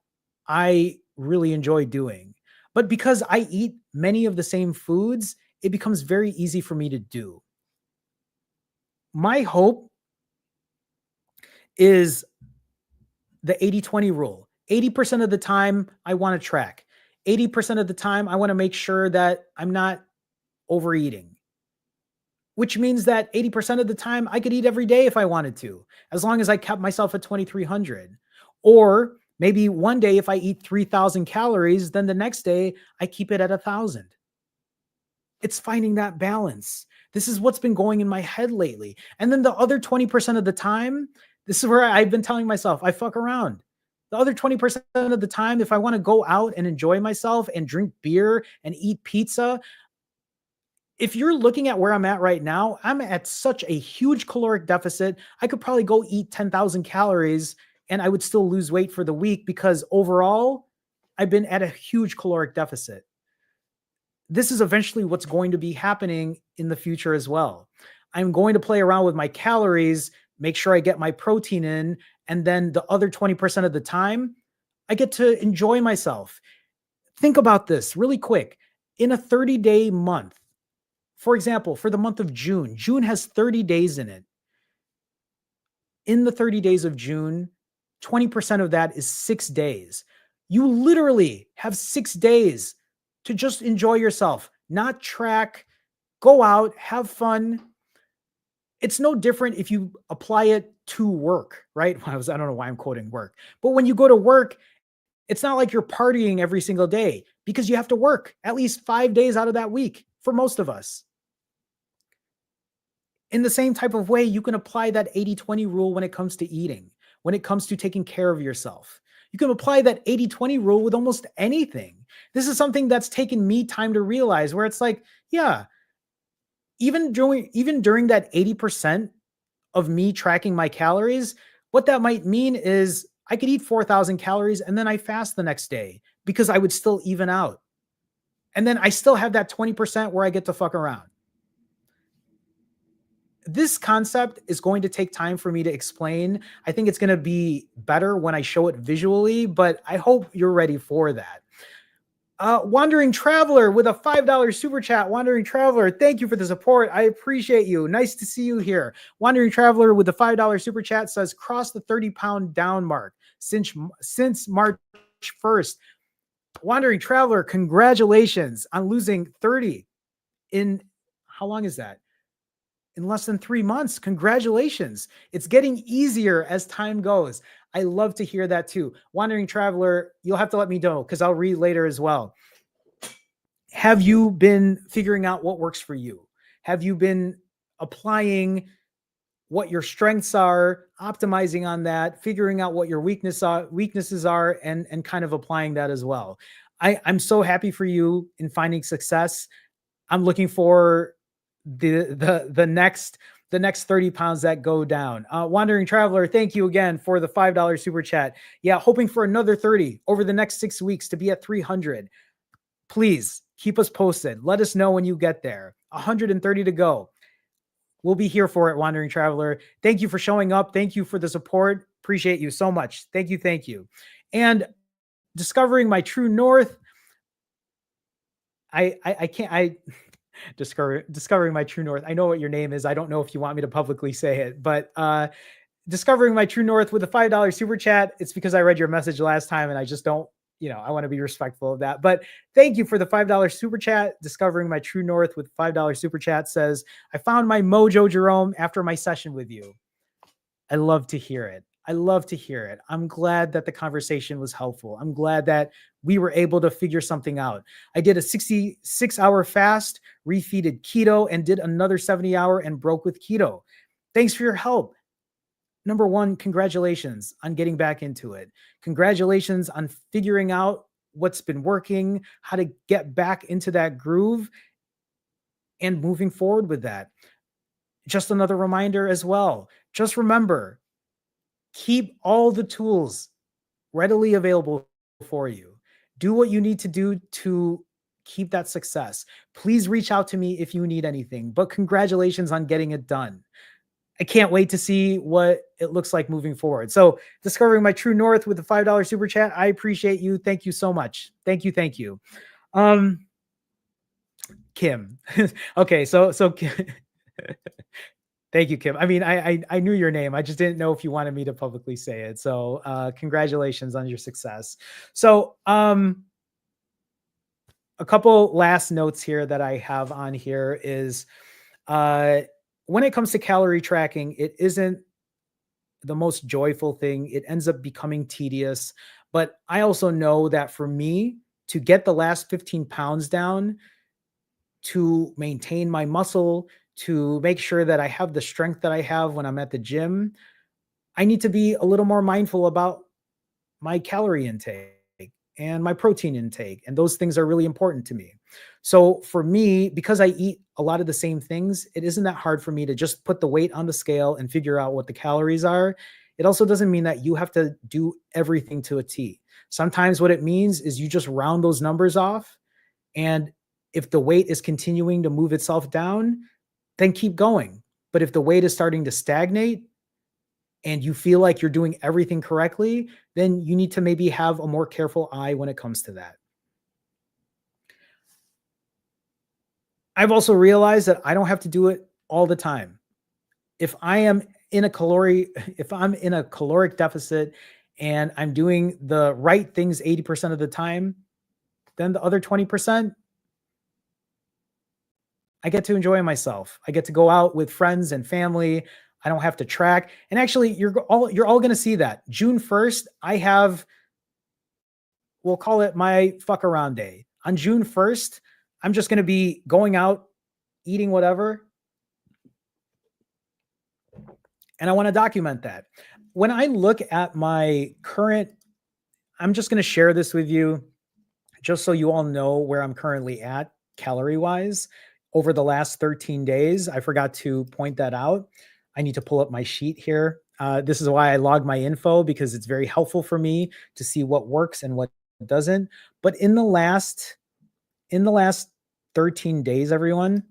Speaker 1: I really enjoy doing, but because I eat many of the same foods, it becomes very easy for me to do. My hope is the 80-20 rule. 80% of the time I want to track. 80% of the time I want to make sure that I'm not overeating, which means that 80% of the time I could eat every day if I wanted to, as long as I kept myself at 2,300. Or maybe one day if I eat 3,000 calories, then the next day I keep it at 1,000. It's finding that balance. This is what's been going in my head lately. And then the other 20% of the time, This is where I've been telling myself I fuck around. The other 20% of the time, if I want to go out and enjoy myself and drink beer and eat pizza, if you're looking at where I'm at right now, I'm at such a huge caloric deficit. I could probably go eat 10,000 calories and I would still lose weight for the week because overall, I've been at a huge caloric deficit. This is eventually what's going to be happening in the future as well. I'm going to play around with my calories, make sure I get my protein in, and then the other 20% of the time, I get to enjoy myself. Think about this really quick. In a 30-day month, for example, for the month of June, June has 30 days in it. In the 30 days of June, 20% of that is 6 days. You literally have 6 days to just enjoy yourself, not track, go out, have fun. It's no different if you apply it to work, right? I don't know why I'm quoting work, but when you go to work, it's not like you're partying every single day because you have to work at least 5 days out of that week for most of us. In the same type of way, you can apply that 80-20 rule when it comes to eating, when it comes to taking care of yourself. You can apply that 80-20 rule with almost anything. This is something that's taken me time to realize where it's like, yeah, even during that 80% of me tracking my calories, what that might mean is I could eat 4,000 calories and then I fast the next day because I would still even out. And then I still have that 20% where I get to fuck around. This concept is going to take time for me to explain. I think it's going to be better when I show it visually, but I hope you're ready for that. Wandering Traveler with a $5 super chat. Wandering Traveler, thank you for the support. I appreciate you. Nice to see you here. Wandering Traveler with the $5 super chat says, cross the 30-pound down mark since March 1st. Wandering Traveler, congratulations on losing 30 in, how long is that? In less than 3 months. Congratulations. It's getting easier as time goes. I love to hear that too. Wandering Traveler, you'll have to let me know because I'll read later as well. Have you been figuring out what works for you? Have you been applying what your strengths are, optimizing on that, figuring out what your weaknesses are, and kind of applying that as well? I'm so happy for you in finding success. I'm looking for the next 30 pounds that go down. Wandering Traveler, thank you again for the $5 super chat. Yeah, hoping for another 30 over the next 6 weeks to be at 300. Please keep us posted. Let us know when you get there. 130 to go. We'll be here for it, Wandering Traveler. Thank you for showing up. Thank you for the support. Appreciate you so much. Thank you. Thank you. And discovering my true north. Discovering my true north. I know what your name is. I don't know if you want me to publicly say it, but discovering my true north with a $5 super chat. It's because I read your message last time and I just don't, I want to be respectful of that. But thank you for the $5 super chat. Discovering my true north with $5 super chat says, I found my mojo, Jerome, after my session with you. I love to hear it. I love to hear it. I'm glad that the conversation was helpful. I'm glad that we were able to figure something out. I did a 66-hour fast, refeeded keto, and did another 70-hour and broke with keto. Thanks for your help. Number one, congratulations on getting back into it. Congratulations on figuring out what's been working, how to get back into that groove, and moving forward with that. Just another reminder as well. Just remember, keep all the tools readily available for you. Do what you need to do to keep that success. Please reach out to me if you need anything, but congratulations on getting it done. I can't wait to see what it looks like moving forward. So discovering my true north with the $5 super chat. I appreciate you. Thank you so much. Thank you. Thank you. Kim. Okay. So thank you, Kim. I mean, I knew your name. I just didn't know if you wanted me to publicly say it. So congratulations on your success. So a couple last notes here that I have on here is when it comes to calorie tracking, it isn't the most joyful thing. It ends up becoming tedious. But I also know that for me to get the last 15 pounds down, to maintain my muscle, to make sure that I have the strength that I have when I'm at the gym, I need to be a little more mindful about my calorie intake and my protein intake. And those things are really important to me. So for me, because I eat a lot of the same things, it isn't that hard for me to just put the weight on the scale and figure out what the calories are. It also doesn't mean that you have to do everything to a T. Sometimes what it means is you just round those numbers off. And if the weight is continuing to move itself down, then keep going. But if the weight is starting to stagnate, and you feel like you're doing everything correctly, then you need to maybe have a more careful eye when it comes to that. I've also realized that I don't have to do it all the time. If I'm in a caloric deficit and I'm doing the right things 80% of the time, then the other 20%, I get to enjoy myself. I get to go out with friends and family. I don't have to track. And actually, you're all going to see that. June 1st, I have, we'll call it my fuck around day. On June 1st, I'm just going to be going out, eating whatever. And I want to document that. When I look at my current, I'm just going to share this with you just so you all know where I'm currently at calorie wise over the last 13 days. I forgot to point that out. I need to pull up my sheet here. This is why I log my info, because it's very helpful for me to see what works and what doesn't. But in the last 13 days, everyone,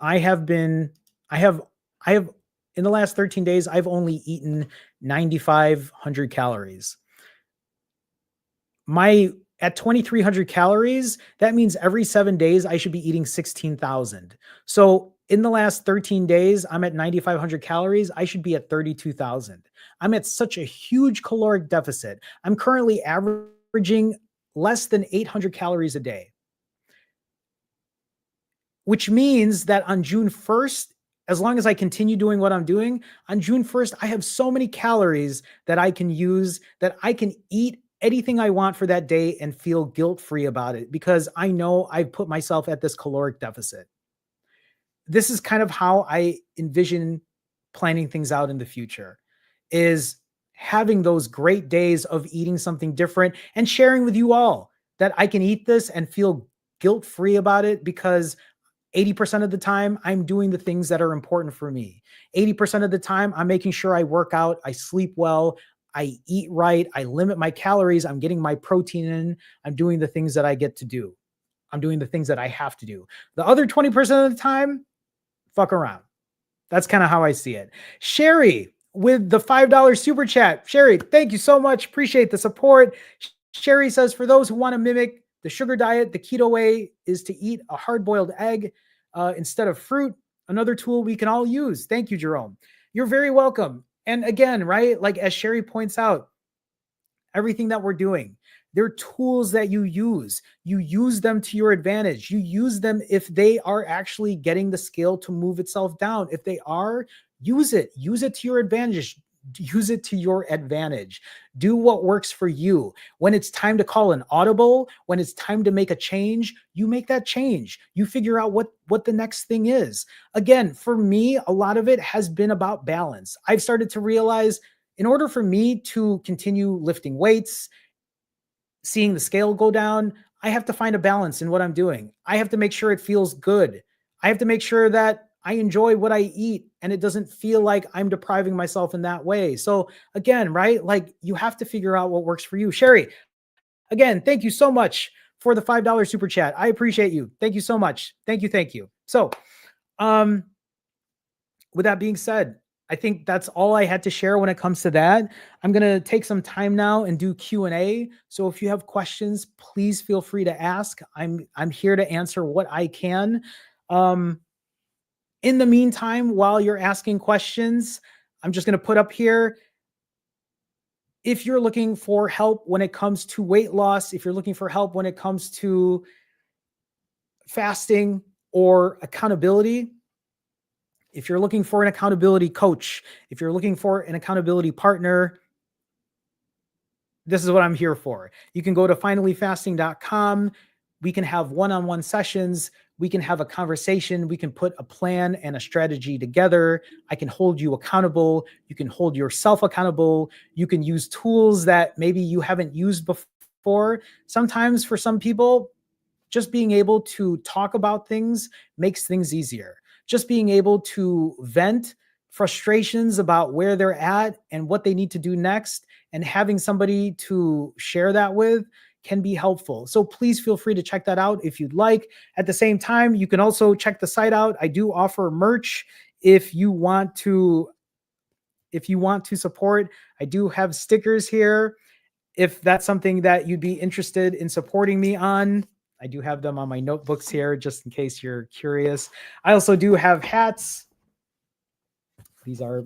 Speaker 1: in the last 13 days, I've only eaten 9,500 calories. At 2,300 calories, that means every 7 days I should be eating 16,000. So in the last 13 days, I'm at 9,500 calories. I should be at 32,000. I'm at such a huge caloric deficit. I'm currently averaging less than 800 calories a day, which means that on June 1st, as long as I continue doing what I'm doing, on June 1st, I have so many calories that I can use, that I can eat anything I want for that day and feel guilt-free about it, because I know I've put myself at this caloric deficit. This is kind of how I envision planning things out in the future, is having those great days of eating something different and sharing with you all that I can eat this and feel guilt-free about it, because 80% of the time I'm doing the things that are important for me. 80% of the time I'm making sure I work out, I sleep well, I eat right, I limit my calories, I'm getting my protein in, I'm doing the things that I get to do. I'm doing the things that I have to do. The other 20% of the time, fuck around. That's kind of how I see it. Sherry with the $5 super chat. Sherry, thank you so much. Appreciate the support. Sherry says, for those who want to mimic the sugar diet, the keto way is to eat a hard-boiled egg instead of fruit. Another tool we can all use. Thank you, Jerome. You're very welcome. And again, right, like as Sherry points out, everything that we're doing, they're tools that you use. You use them to your advantage. You use them if they are actually getting the scale to move itself down. If they are, use it. Use it to your advantage. Use it to your advantage. Do what works for you. When it's time to call an audible, when it's time to make a change, you make that change. You figure out what the next thing is. Again, for me, a lot of it has been about balance. I've started to realize, in order for me to continue lifting weights, seeing the scale go down, I have to find a balance in what I'm doing. I have to make sure it feels good. I have to make sure that I enjoy what I eat and it doesn't feel like I'm depriving myself in that way. So again, right? Like, you have to figure out what works for you. Sherry, again, thank you so much for the $5 super chat. I appreciate you. Thank you so much. Thank you. Thank you. So, with that being said, I think that's all I had to share when it comes to that. I'm going to take some time now and do Q&A. So if you have questions, please feel free to ask. I'm here to answer what I can. In the meantime, while you're asking questions, I'm just going to put up here, if you're looking for help when it comes to weight loss, if you're looking for help when it comes to fasting or accountability, if you're looking for an accountability coach, if you're looking for an accountability partner, this is what I'm here for. You can go to finallyfasting.com. We can have one-on-one sessions. We can have a conversation. We can put a plan and a strategy together. I can hold you accountable. You can hold yourself accountable. You can use tools that maybe you haven't used before. Sometimes for some people, just being able to talk about things makes things easier. Just being able to vent frustrations about where they're at and what they need to do next, and having somebody to share that with can be helpful. So please feel free to check that out if you'd like. At the same time, you can also check the site out. I do offer merch if you want to support. I do have stickers here. If that's something that you'd be interested in supporting me on, I do have them on my notebooks here, just in case you're curious. I also do have hats. These are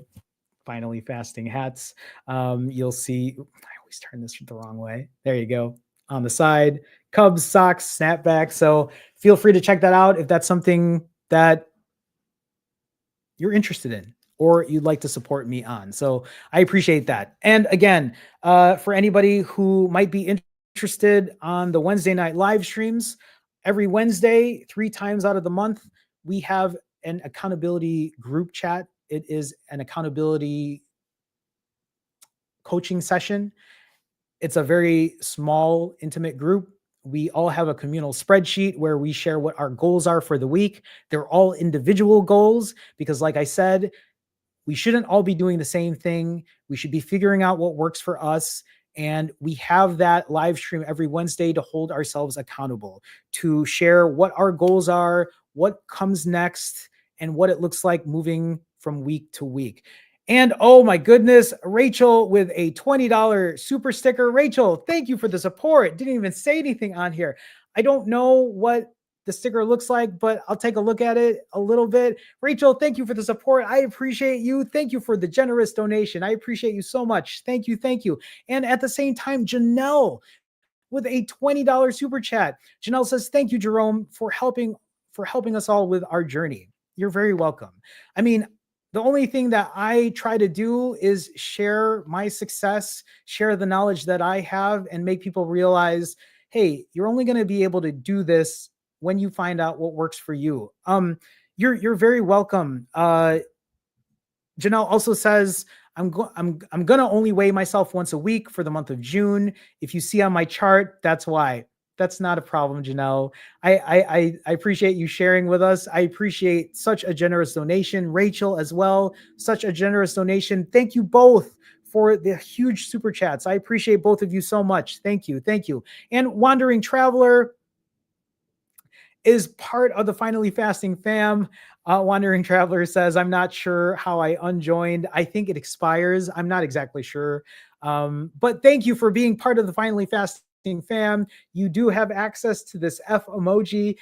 Speaker 1: Finally Fasting hats. You'll see, I always turn this the wrong way. There you go. On the side, Cubs, socks, snapback. So feel free to check that out if that's something that you're interested in or you'd like to support me on. So I appreciate that. And again, for anybody who might be interested on the Wednesday night live streams, every Wednesday, 3 times out of the month, we have an accountability group chat. It is an accountability coaching session. It's a very small, intimate group. We all have a communal spreadsheet where we share what our goals are for the week. They're all individual goals because, like I said, we shouldn't all be doing the same thing. We should be figuring out what works for us. And we have that live stream every Wednesday to hold ourselves accountable, to share what our goals are, what comes next, and what it looks like moving from week to week. And oh my goodness, Rachel with a $20 super sticker. Rachel, thank you for the support. Didn't even say anything on here. I don't know what the sticker looks like, but I'll take a look at it a little bit. Rachel, thank you for the support. I appreciate you. Thank you for the generous donation. I appreciate you so much. Thank you. Thank you. And at the same time, Janelle with a $20 super chat. Janelle says, thank you, Jerome, for helping us all with our journey. You're very welcome. I mean, the only thing that I try to do is share my success, share the knowledge that I have, and make people realize, hey, you're only going to be able to do this when you find out what works for you. You're very welcome. Janelle also says, I'm gonna only weigh myself once a week for the month of June. If you see on my chart, that's why. That's not a problem, Janelle. I appreciate you sharing with us. I appreciate such a generous donation. Rachel as well, such a generous donation. Thank you both for the huge super chats. I appreciate both of you so much. Thank you. Thank you. And Wandering Traveler is part of the Finally Fasting fam. Wandering Traveler says, I'm not sure how I unjoined. I think it expires. I'm not exactly sure. But thank you for being part of the Finally Fasting fam. You do have access to this F emoji.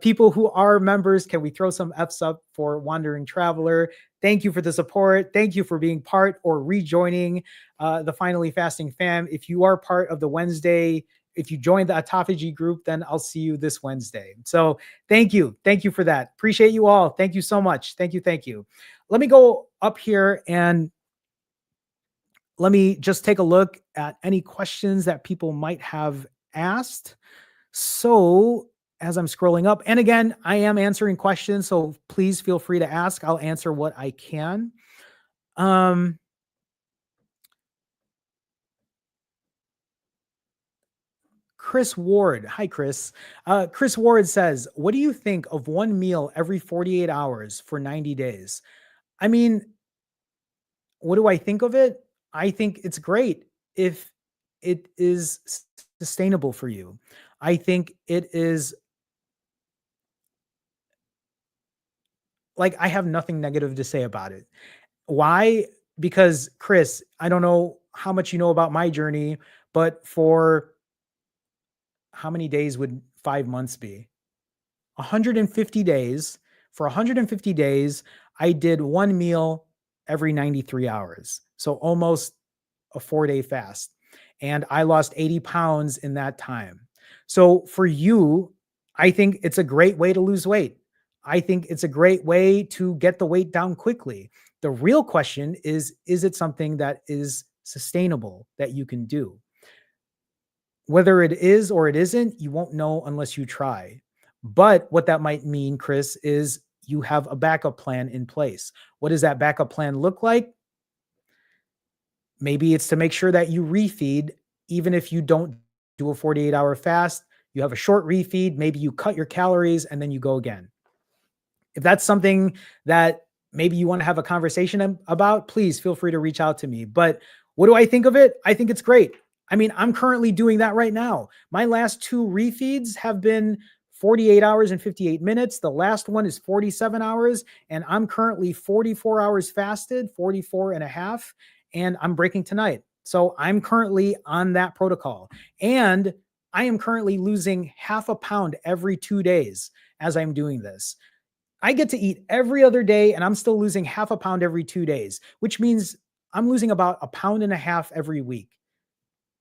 Speaker 1: People who are members, can we throw some Fs up for Wandering Traveler? Thank you for the support. Thank you for being part or rejoining the Finally Fasting fam. If you are part of the Wednesday, if you join the autophagy group, then I'll see you this Wednesday. So thank you. Thank you for that. Appreciate you all. Thank you so much. Thank you. Thank you. Let me go up here and let me just take a look at any questions that people might have asked. So as I'm scrolling up, and again, I am answering questions, so please feel free to ask. I'll answer what I can. Chris Ward. Hi, Chris. Chris Ward says, what do you think of one meal every 48 hours for 90 days? I mean, what do I think of it? I think it's great if it is sustainable for you. I think it is, like, I have nothing negative to say about it. Why? Because, Chris, I don't know how much you know about my journey, but for how many days would 5 months be? 150 days. For 150 days, I did one meal every 93 hours. So almost a 4-day fast. And I lost 80 pounds in that time. So for you, I think it's a great way to lose weight. I think it's a great way to get the weight down quickly. The real question is it something that is sustainable that you can do? Whether it is or it isn't, you won't know unless you try. But what that might mean, Chris, is you have a backup plan in place. What does that backup plan look like? Maybe it's to make sure that you refeed, even if you don't do a 48-hour fast. You have a short refeed. Maybe you cut your calories and then you go again. If that's something that maybe you want to have a conversation about, please feel free to reach out to me. But what do I think of it? I think it's great. I mean, I'm currently doing that right now. My last 2 refeeds have been 48 hours and 58 minutes. The last one is 47 hours, and I'm currently 44 hours fasted, 44 and a half, and I'm breaking tonight. So I'm currently on that protocol. And I am currently losing half a pound every 2 days as I'm doing this. I get to eat every other day and I'm still losing half a pound every 2 days, which means I'm losing about a pound and a half every week,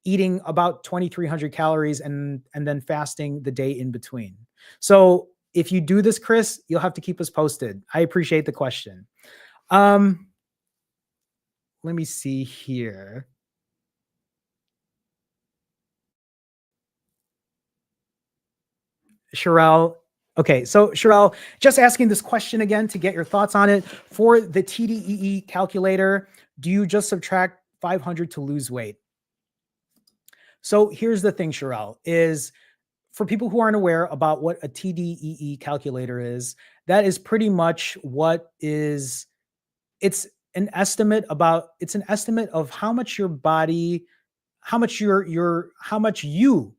Speaker 1: eating about 2,300 calories and then fasting the day in between. So if you do this, Chris, you'll have to keep us posted. I appreciate the question. Let me see here. Sherelle. Okay, so Sherelle, just asking this question again to get your thoughts on it. For the TDEE calculator, do you just subtract 500 to lose weight? So here's the thing, Sherelle, is for people who aren't aware about what a TDEE calculator is, that is pretty much what is, it's an estimate of how much your body, how much how much you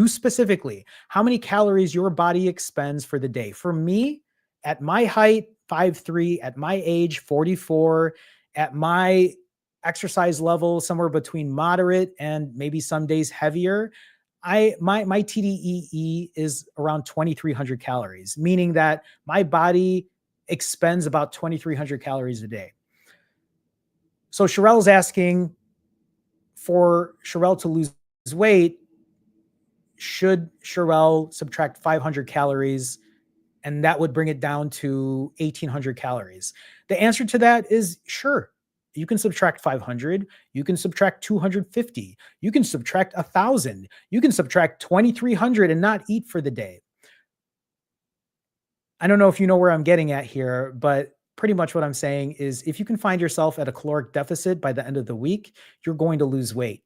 Speaker 1: specifically, how many calories your body expends for the day. For me, at my height, 5'3", at my age, 44, at my exercise level, somewhere between moderate and maybe some days heavier, my TDEE is around 2,300 calories, meaning that my body expends about 2,300 calories a day. So Sherelle's asking for Sherelle to lose weight. Should Sherelle subtract 500 calories and that would bring it down to 1,800 calories? The answer to that is sure. You can subtract 500. You can subtract 250. You can subtract 1,000. You can subtract 2,300 and not eat for the day. I don't know if you know where I'm getting at here, but pretty much what I'm saying is if you can find yourself at a caloric deficit by the end of the week, you're going to lose weight.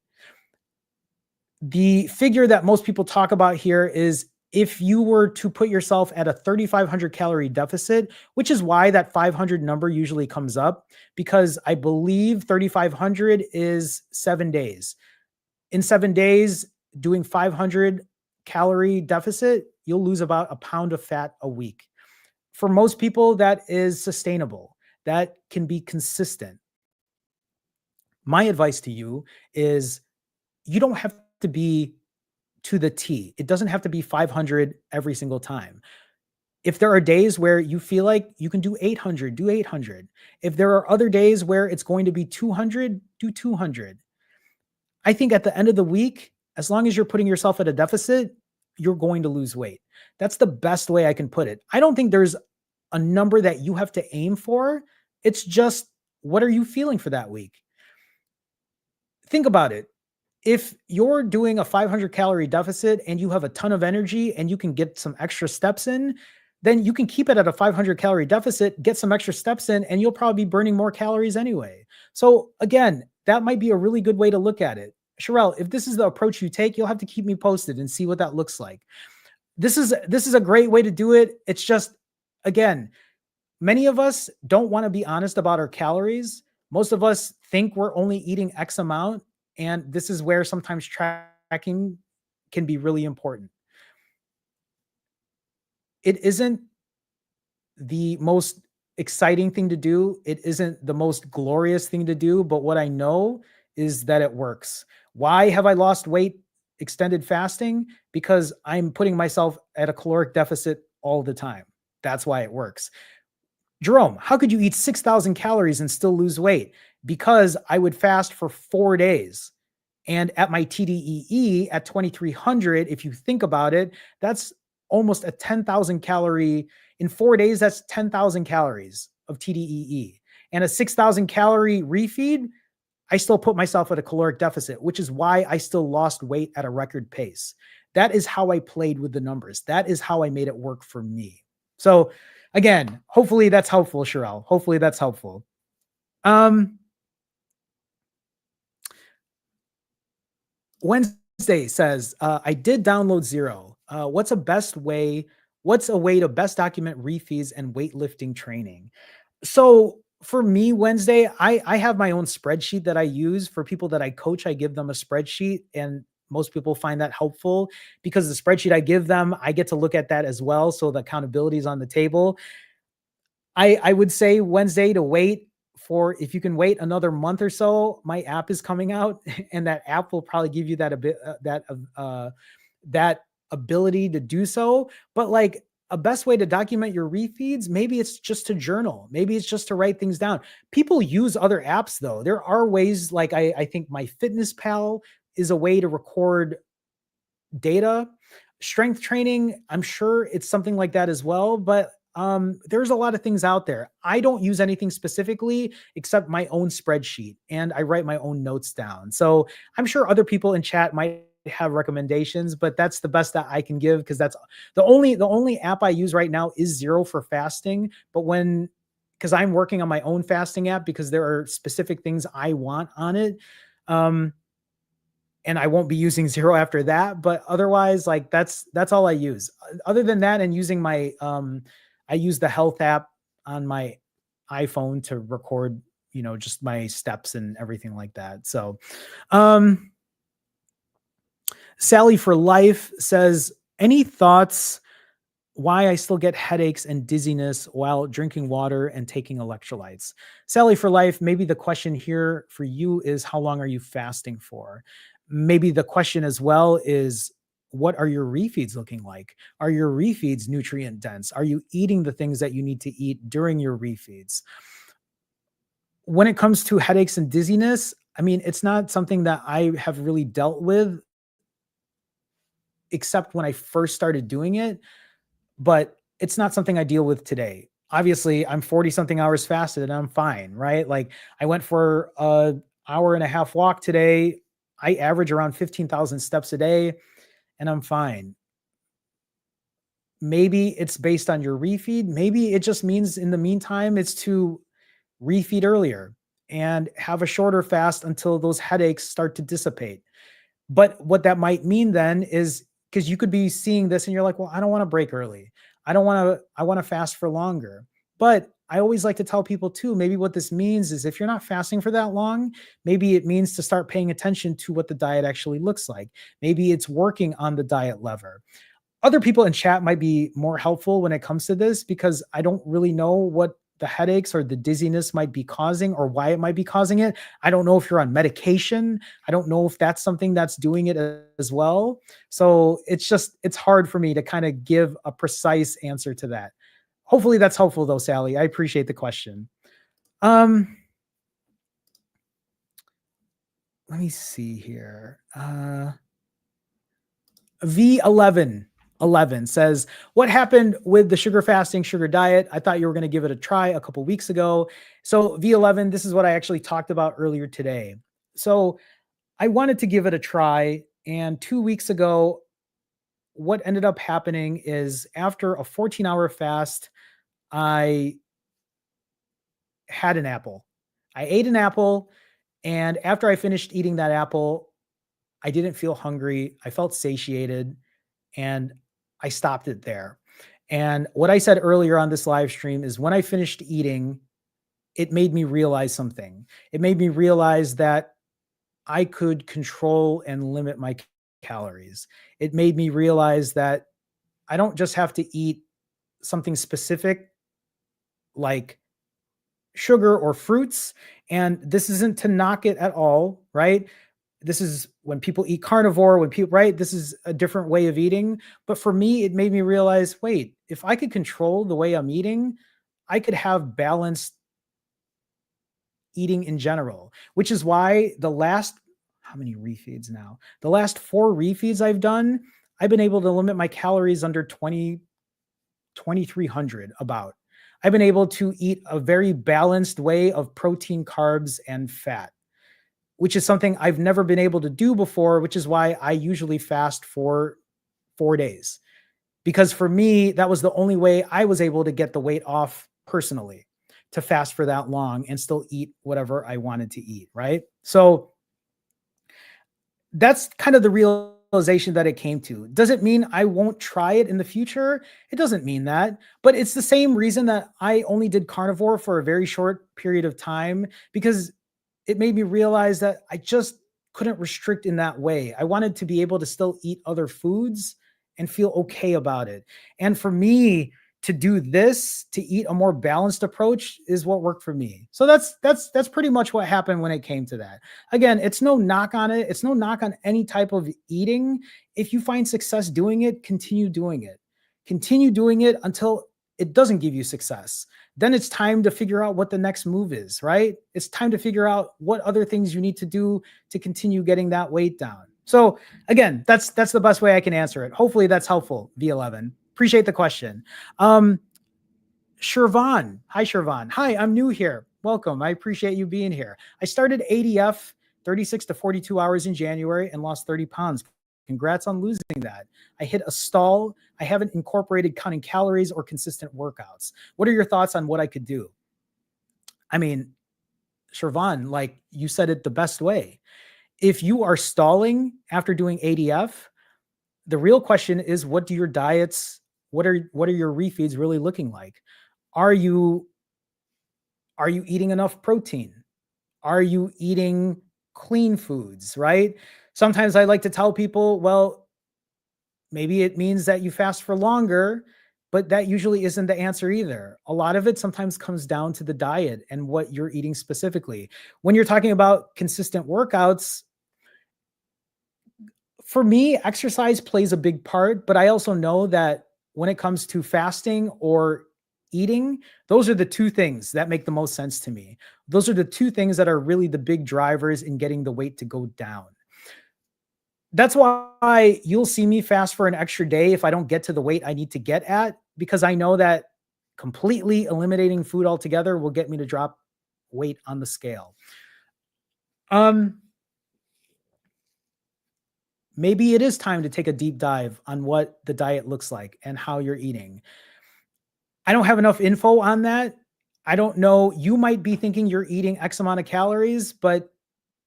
Speaker 1: The figure that most people talk about here is if you were to put yourself at a 3,500 calorie deficit, which is why that 500 number usually comes up, because I believe 3,500 is 7 days. In 7 days, doing 500 calorie deficit, you'll lose about a pound of fat a week. For most people, that is sustainable. That can be consistent. My advice to you is you don't have to be to the T. It doesn't have to be 500 every single time. If there are days where you feel like you can do 800, do 800. If there are other days where it's going to be 200, do 200. I think at the end of the week, as long as you're putting yourself at a deficit, you're going to lose weight. That's the best way I can put it. I don't think there's a number that you have to aim for. It's just, what are you feeling for that week? Think about it. If you're doing a 500 calorie deficit and you have a ton of energy and you can get some extra steps in, then you can keep it at a 500 calorie deficit, get some extra steps in, and you'll probably be burning more calories anyway. So again, that might be a really good way to look at it. Sherelle, if this is the approach you take, you'll have to keep me posted and see what that looks like. This is a great way to do it. It's just, again, many of us don't want to be honest about our calories. Most of us think we're only eating X amount. And this is where sometimes tracking can be really important. It isn't the most exciting thing to do. It isn't the most glorious thing to do, but what I know is that it works. Why have I lost weight extended fasting? Because I'm putting myself at a caloric deficit all the time. That's why it works. Jerome, how could you eat 6,000 calories and still lose weight? Because I would fast for 4 days. And at my TDEE at 2,300, if you think about it, that's almost a 10,000 calorie. In 4 days, that's 10,000 calories of TDEE. And a 6,000 calorie refeed, I still put myself at a caloric deficit, which is why I still lost weight at a record pace. That is how I played with the numbers. That is how I made it work for me. So again, hopefully that's helpful, Sherelle. Hopefully that's helpful. Wednesday says, I did download Zero. What's a way to best document refeeds and weightlifting training? So for me, Wednesday, I have my own spreadsheet that I use for people that I coach. I give them a spreadsheet, and most people find that helpful because the spreadsheet I give them, I get to look at that as well. So the accountability is on the table. I would say Wednesday to wait for, if you can wait another month or so, my app is coming out and that app will probably give you that a bit, that ability to do so. But like a best way to document your refeeds, maybe it's just to journal. Maybe it's just to write things down. People use other apps though. There are ways, like I think MyFitnessPal is a way to record data. Strength training, I'm sure it's something like that as well, but there's a lot of things out there. I don't use anything specifically except my own spreadsheet, and I write my own notes down. So I'm sure other people in chat might have recommendations, but that's the best that I can give, because that's the only app I use right now is Zero for fasting. But because I'm working on my own fasting app, because there are specific things I want on it. And I won't be using Zero after that, but otherwise, like that's all I use. Other than that, and using my I use the health app on my iPhone to record, just my steps and everything like that. So Sally for Life says, any thoughts why I still get headaches and dizziness while drinking water and taking electrolytes? Sally for Life, maybe the question here for you is, how long are you fasting for? Maybe the question as well is, what are your refeeds looking like? Are your refeeds nutrient dense? Are you eating the things that you need to eat during your refeeds? When it comes to headaches and dizziness, I mean, it's not something that I have really dealt with, except when I first started doing it, but it's not something I deal with today. Obviously, I'm 40 something hours fasted and I'm fine, right? Like I went for a hour and a half walk today. I average around 15,000 steps a day and I'm fine. Maybe it's based on your refeed. Maybe it just means in the meantime, it's to refeed earlier and have a shorter fast until those headaches start to dissipate. But what that might mean then is, because you could be seeing this and you're like, well, I don't want to break early. I want to fast for longer. But I always like to tell people too, maybe what this means is, if you're not fasting for that long, maybe it means to start paying attention to what the diet actually looks like. Maybe it's working on the diet lever. Other people in chat might be more helpful when it comes to this, because I don't really know what the headaches or the dizziness might be causing, or why it might be causing it. I don't know if you're on medication. I don't know if that's something that's doing it as well. So it's hard for me to kind of give a precise answer to that. Hopefully that's helpful though, Sally. I appreciate the question. Let me see here. V11 says, what happened with the sugar fasting, sugar diet? I thought you were going to give it a try a couple weeks ago. So V11, this is what I actually talked about earlier today. So I wanted to give it a try. And 2 weeks ago, what ended up happening is, after a 14-hour fast, I had an apple. I ate an apple. And after I finished eating that apple, I didn't feel hungry. I felt satiated. And I stopped it there. And what I said earlier on this live stream is, when I finished eating, it made me realize something. It made me realize that I could control and limit my calories. It made me realize that I don't just have to eat something specific like sugar or fruits. And this isn't to knock it at all, right? This is when people eat carnivore, right? This is a different way of eating. But for me, it made me realize, wait, if I could control the way I'm eating, I could have balanced eating in general, which is why how many refeeds now? The last 4 refeeds I've done, I've been able to limit my calories under 2,300 about. I've been able to eat a very balanced way of protein, carbs, and fat, which is something I've never been able to do before, which is why I usually fast for 4 days. Because for me, that was the only way I was able to get the weight off personally, to fast for that long and still eat whatever I wanted to eat, right? So that's kind of the realization that it came to. Does it mean I won't try it in the future? It doesn't mean that, but it's the same reason that I only did carnivore for a very short period of time, because it made me realize that I just couldn't restrict in that way. I wanted to be able to still eat other foods and feel okay about it. And for me to do this, to eat a more balanced approach, is what worked for me. So that's pretty much what happened when it came to that. Again, it's no knock on it. It's no knock on any type of eating. If you find success doing it, continue doing it. Continue doing it until it doesn't give you success. Then it's time to figure out what the next move is, right? It's time to figure out what other things you need to do to continue getting that weight down. So again, that's the best way I can answer it. Hopefully that's helpful, V11. Appreciate the question. Shervan. Hi, Shervan. Hi, I'm new here. Welcome. I appreciate you being here. I started ADF 36 to 42 hours in January and lost 30 pounds. Congrats on losing that. I hit a stall. I haven't incorporated counting calories or consistent workouts. What are your thoughts on what I could do? I mean, Shervan, like you said it the best way. If you are stalling after doing ADF, the real question is, what do your diets, what are your refeeds really looking like? Are you eating enough protein? Are you eating clean foods, right? Sometimes I like to tell people, well, maybe it means that you fast for longer, but that usually isn't the answer either. A lot of it sometimes comes down to the diet and what you're eating specifically. When you're talking about consistent workouts, for me, exercise plays a big part, but I also know that when it comes to fasting or eating, those are the two things that make the most sense to me. Those are the two things that are really the big drivers in getting the weight to go down. That's why you'll see me fast for an extra day if I don't get to the weight I need to get at, because I know that completely eliminating food altogether will get me to drop weight on the scale. Maybe it is time to take a deep dive on what the diet looks like and how you're eating. I don't have enough info on that. I don't know. You might be thinking you're eating X amount of calories, but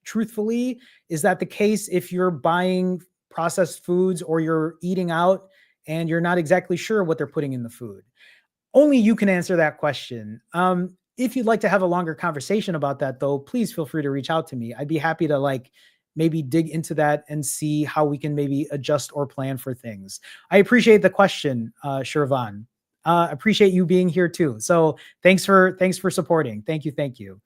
Speaker 1: truthfully, is that the case if you're buying processed foods or you're eating out and you're not exactly sure what they're putting in the food? Only you can answer that question. If you'd like to have a longer conversation about that, though, please feel free to reach out to me. I'd be happy to maybe dig into that and see how we can maybe adjust or plan for things. I appreciate the question, Shervan. Appreciate you being here too. So thanks for supporting. Thank you. Thank you.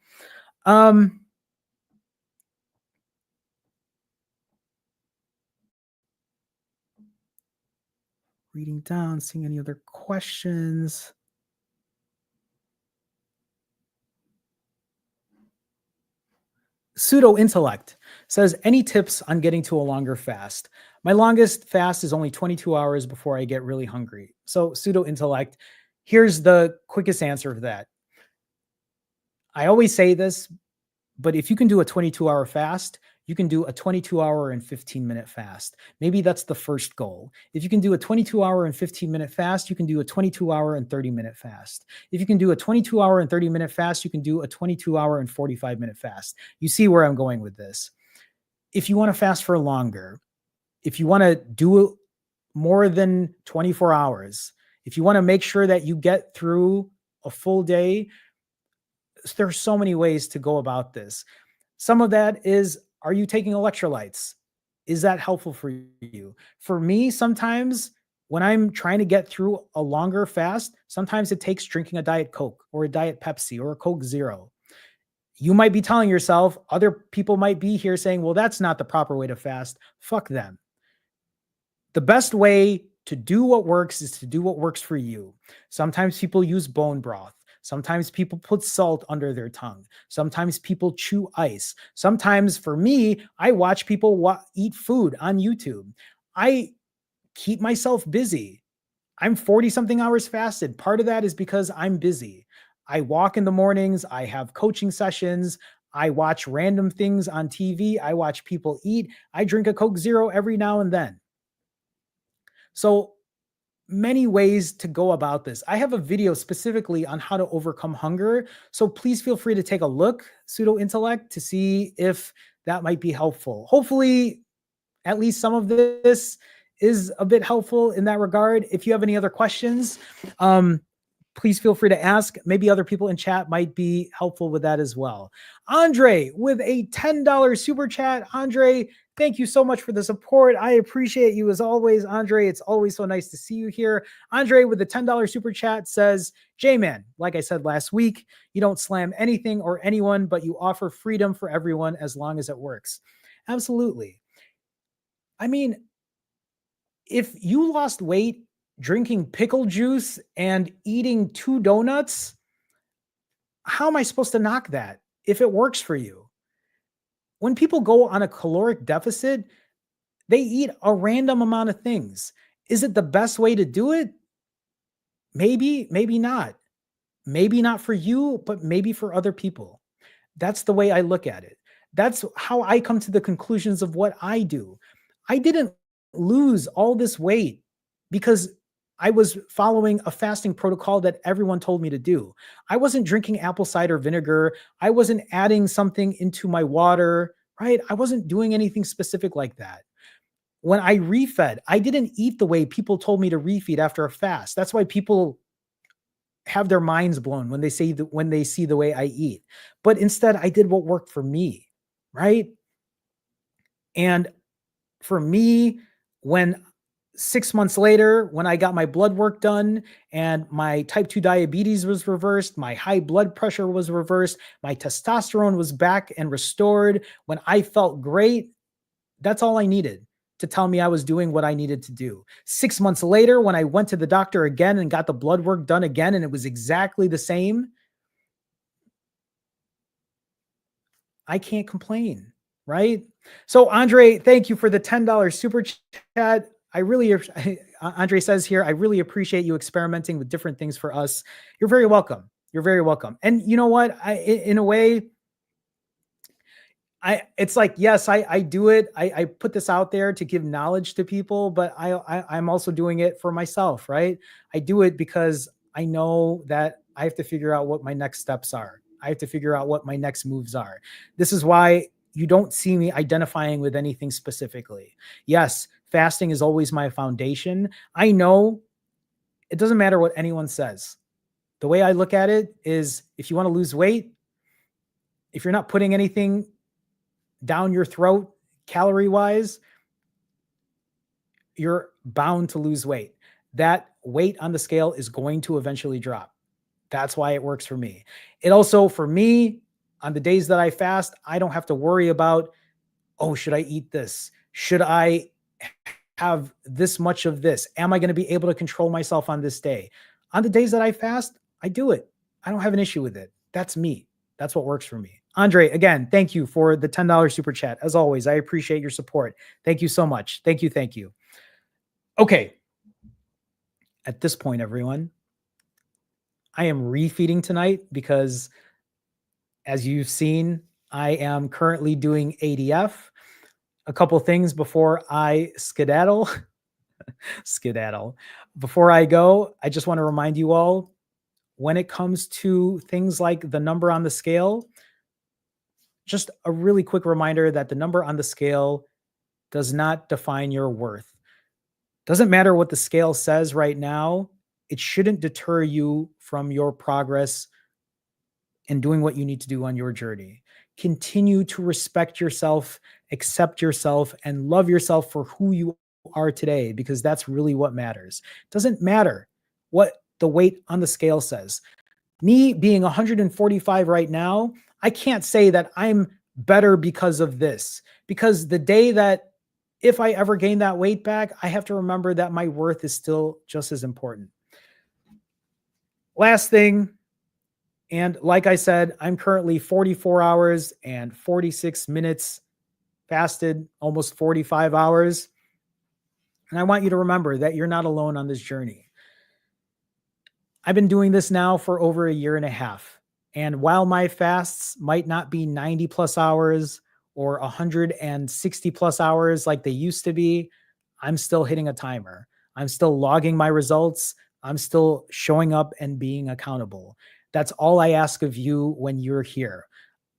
Speaker 1: Reading down, seeing any other questions. Pseudo Intellect says, any tips on getting to a longer fast? My longest fast is only 22 hours before I get really hungry. So Pseudo Intellect, here's the quickest answer to that. I always say this, but if you can do a 22-hour fast, you can do a 22-hour and 15-minute fast. Maybe that's the first goal. If you can do a 22-hour and 15-minute fast, you can do a 22-hour and 30-minute fast. If you can do a 22-hour and 30-minute fast, you can do a 22-hour and 45-minute fast. You see where I'm going with this. If you want to fast for longer, if you want to do more than 24 hours, if you want to make sure that you get through a full day, there's so many ways to go about this. Some of that is, are you taking electrolytes? Is that helpful for you? For me, sometimes when I'm trying to get through a longer fast, sometimes it takes drinking a Diet Coke or a Diet Pepsi or a Coke Zero. You might be telling yourself, other people might be here saying, well, that's not the proper way to fast. Fuck them. The best way to do what works is to do what works for you. Sometimes people use bone broth. Sometimes people put salt under their tongue. Sometimes people chew ice. Sometimes, for me, I watch people eat food on YouTube. I keep myself busy. I'm 40-something hours fasted. Part of that is because I'm busy. I walk in the mornings. I have coaching sessions. I watch random things on TV. I watch people eat. I drink a Coke Zero every now and then. So many ways to go about this. I have a video specifically on how to overcome hunger. So please feel free to take a look, Pseudo Intellect, to see if that might be helpful. Hopefully, at least some of this is a bit helpful in that regard. If you have any other questions, please feel free to ask. Maybe other people in chat might be helpful with that as well. Andre with a $10 super chat. Andre, thank you so much for the support. I appreciate you as always, Andre. It's always so nice to see you here. Andre with the $10 super chat says, J-Man, like I said last week, you don't slam anything or anyone, but you offer freedom for everyone as long as it works. Absolutely. I mean, if you lost weight drinking pickle juice and eating 2 donuts, how am I supposed to knock that if it works for you? When people go on a caloric deficit, they eat a random amount of things. Is it the best way to do it? Maybe, maybe not. Maybe not for you, but maybe for other people. That's the way I look at it. That's how I come to the conclusions of what I do. I didn't lose all this weight because I was following a fasting protocol that everyone told me to do. I wasn't drinking apple cider vinegar. I wasn't adding something into my water, right? I wasn't doing anything specific like that. When I refed, I didn't eat the way people told me to refeed after a fast. That's why people have their minds blown when they see the way I eat. But instead, I did what worked for me, right? And for me, when 6 months later, when I got my blood work done and my type 2 diabetes was reversed, my high blood pressure was reversed, my testosterone was back and restored, when I felt great, that's all I needed to tell me I was doing what I needed to do. 6 months later, when I went to the doctor again and got the blood work done again, and it was exactly the same, I can't complain, right? So Andre, thank you for the $10 super chat. Andre says here, I really appreciate you experimenting with different things for us. You're very welcome. You're very welcome. And you know what? In a way, it's like, yes, I do it. I put this out there to give knowledge to people, but I'm also doing it for myself, right? I do it because I know that I have to figure out what my next steps are. I have to figure out what my next moves are. This is why you don't see me identifying with anything specifically. Yes, fasting is always my foundation. I know it doesn't matter what anyone says. The way I look at it is, if you want to lose weight, if you're not putting anything down your throat calorie wise, you're bound to lose weight. That weight on the scale is going to eventually drop. That's why it works for me. It also, for me, on the days that I fast, I don't have to worry about, oh, should I eat this? Should I have this much of this? Am I going to be able to control myself on this day? On the days that I fast, I do it. I don't have an issue with it. That's me. That's what works for me. Andre, again, thank you for the $10 super chat. As always, I appreciate your support. Thank you so much. Thank you. Thank you. Okay. At this point, everyone, I am refeeding tonight because, as you've seen, I am currently doing ADF. A couple things before I skedaddle. Before I go, I just want to remind you all, when it comes to things like the number on the scale, just a really quick reminder that the number on the scale does not define your worth. Doesn't matter what the scale says right now. It shouldn't deter you from your progress and doing what you need to do on your journey. Continue to respect yourself, accept yourself, and love yourself for who you are today, because that's really what matters. Doesn't matter what the weight on the scale says. Me being 145 right now, I can't say that I'm better because of this, because the day that, if I ever gain that weight back, I have to remember that my worth is still just as important. Last thing, and like I said, I'm currently 44 hours and 46 minutes fasted, almost 45 hours. And I want you to remember that you're not alone on this journey. I've been doing this now for over a year and a half. And while my fasts might not be 90 plus hours or 160 plus hours like they used to be, I'm still hitting a timer. I'm still logging my results. I'm still showing up and being accountable. That's all I ask of you when you're here.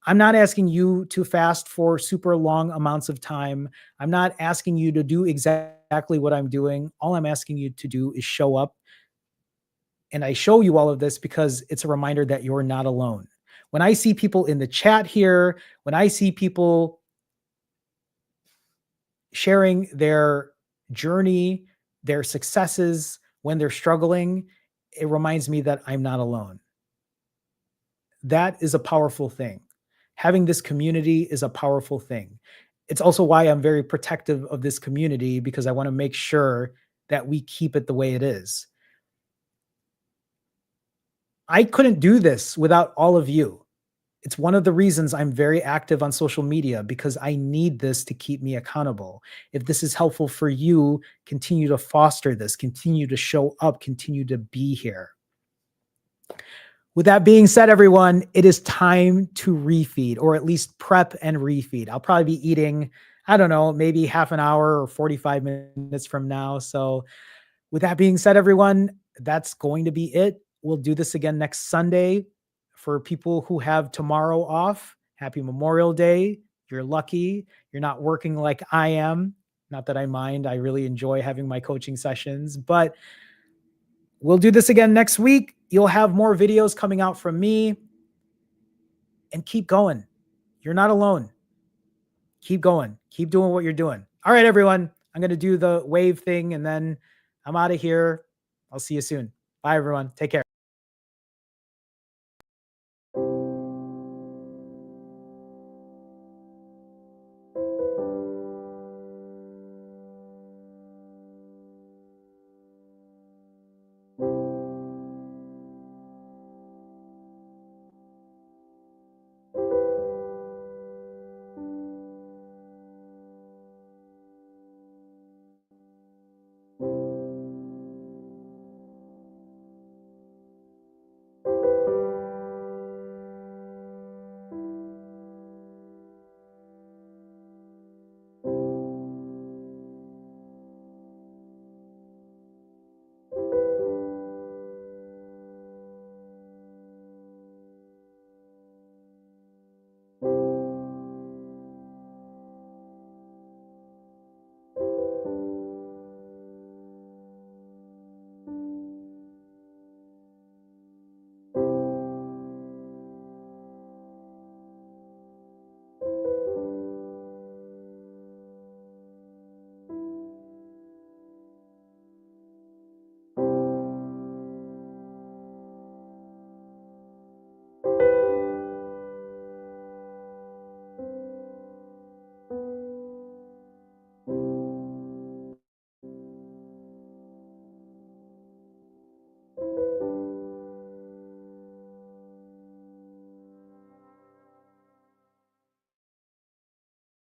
Speaker 1: I'm not asking you to fast for super long amounts of time. I'm not asking you to do exactly what I'm doing. All I'm asking you to do is show up. And I show you all of this because it's a reminder that you're not alone. When I see people in the chat here, when I see people sharing their journey, their successes, when they're struggling, it reminds me that I'm not alone. That is a powerful thing. Having this community is a powerful thing. It's also why I'm very protective of this community, because I want to make sure that we keep it the way it is. I couldn't do this without all of you. It's one of the reasons I'm very active on social media, because I need this to keep me accountable. If this is helpful for you, continue to foster this, continue to show up, continue to be here. With that being said, everyone, it is time to refeed, or at least prep and refeed. I'll probably be eating, I don't know, maybe half an hour or 45 minutes from now. So with that being said, everyone, that's going to be it. We'll do this again next Sunday. For people who have tomorrow off, happy Memorial Day. You're lucky. You're not working like I am. Not that I mind. I really enjoy having my coaching sessions, but we'll do this again next week. You'll have more videos coming out from me. And keep going. You're not alone. Keep going. Keep doing what you're doing. All right, everyone. I'm going to do the wave thing and then I'm out of here. I'll see you soon. Bye, everyone. Take care.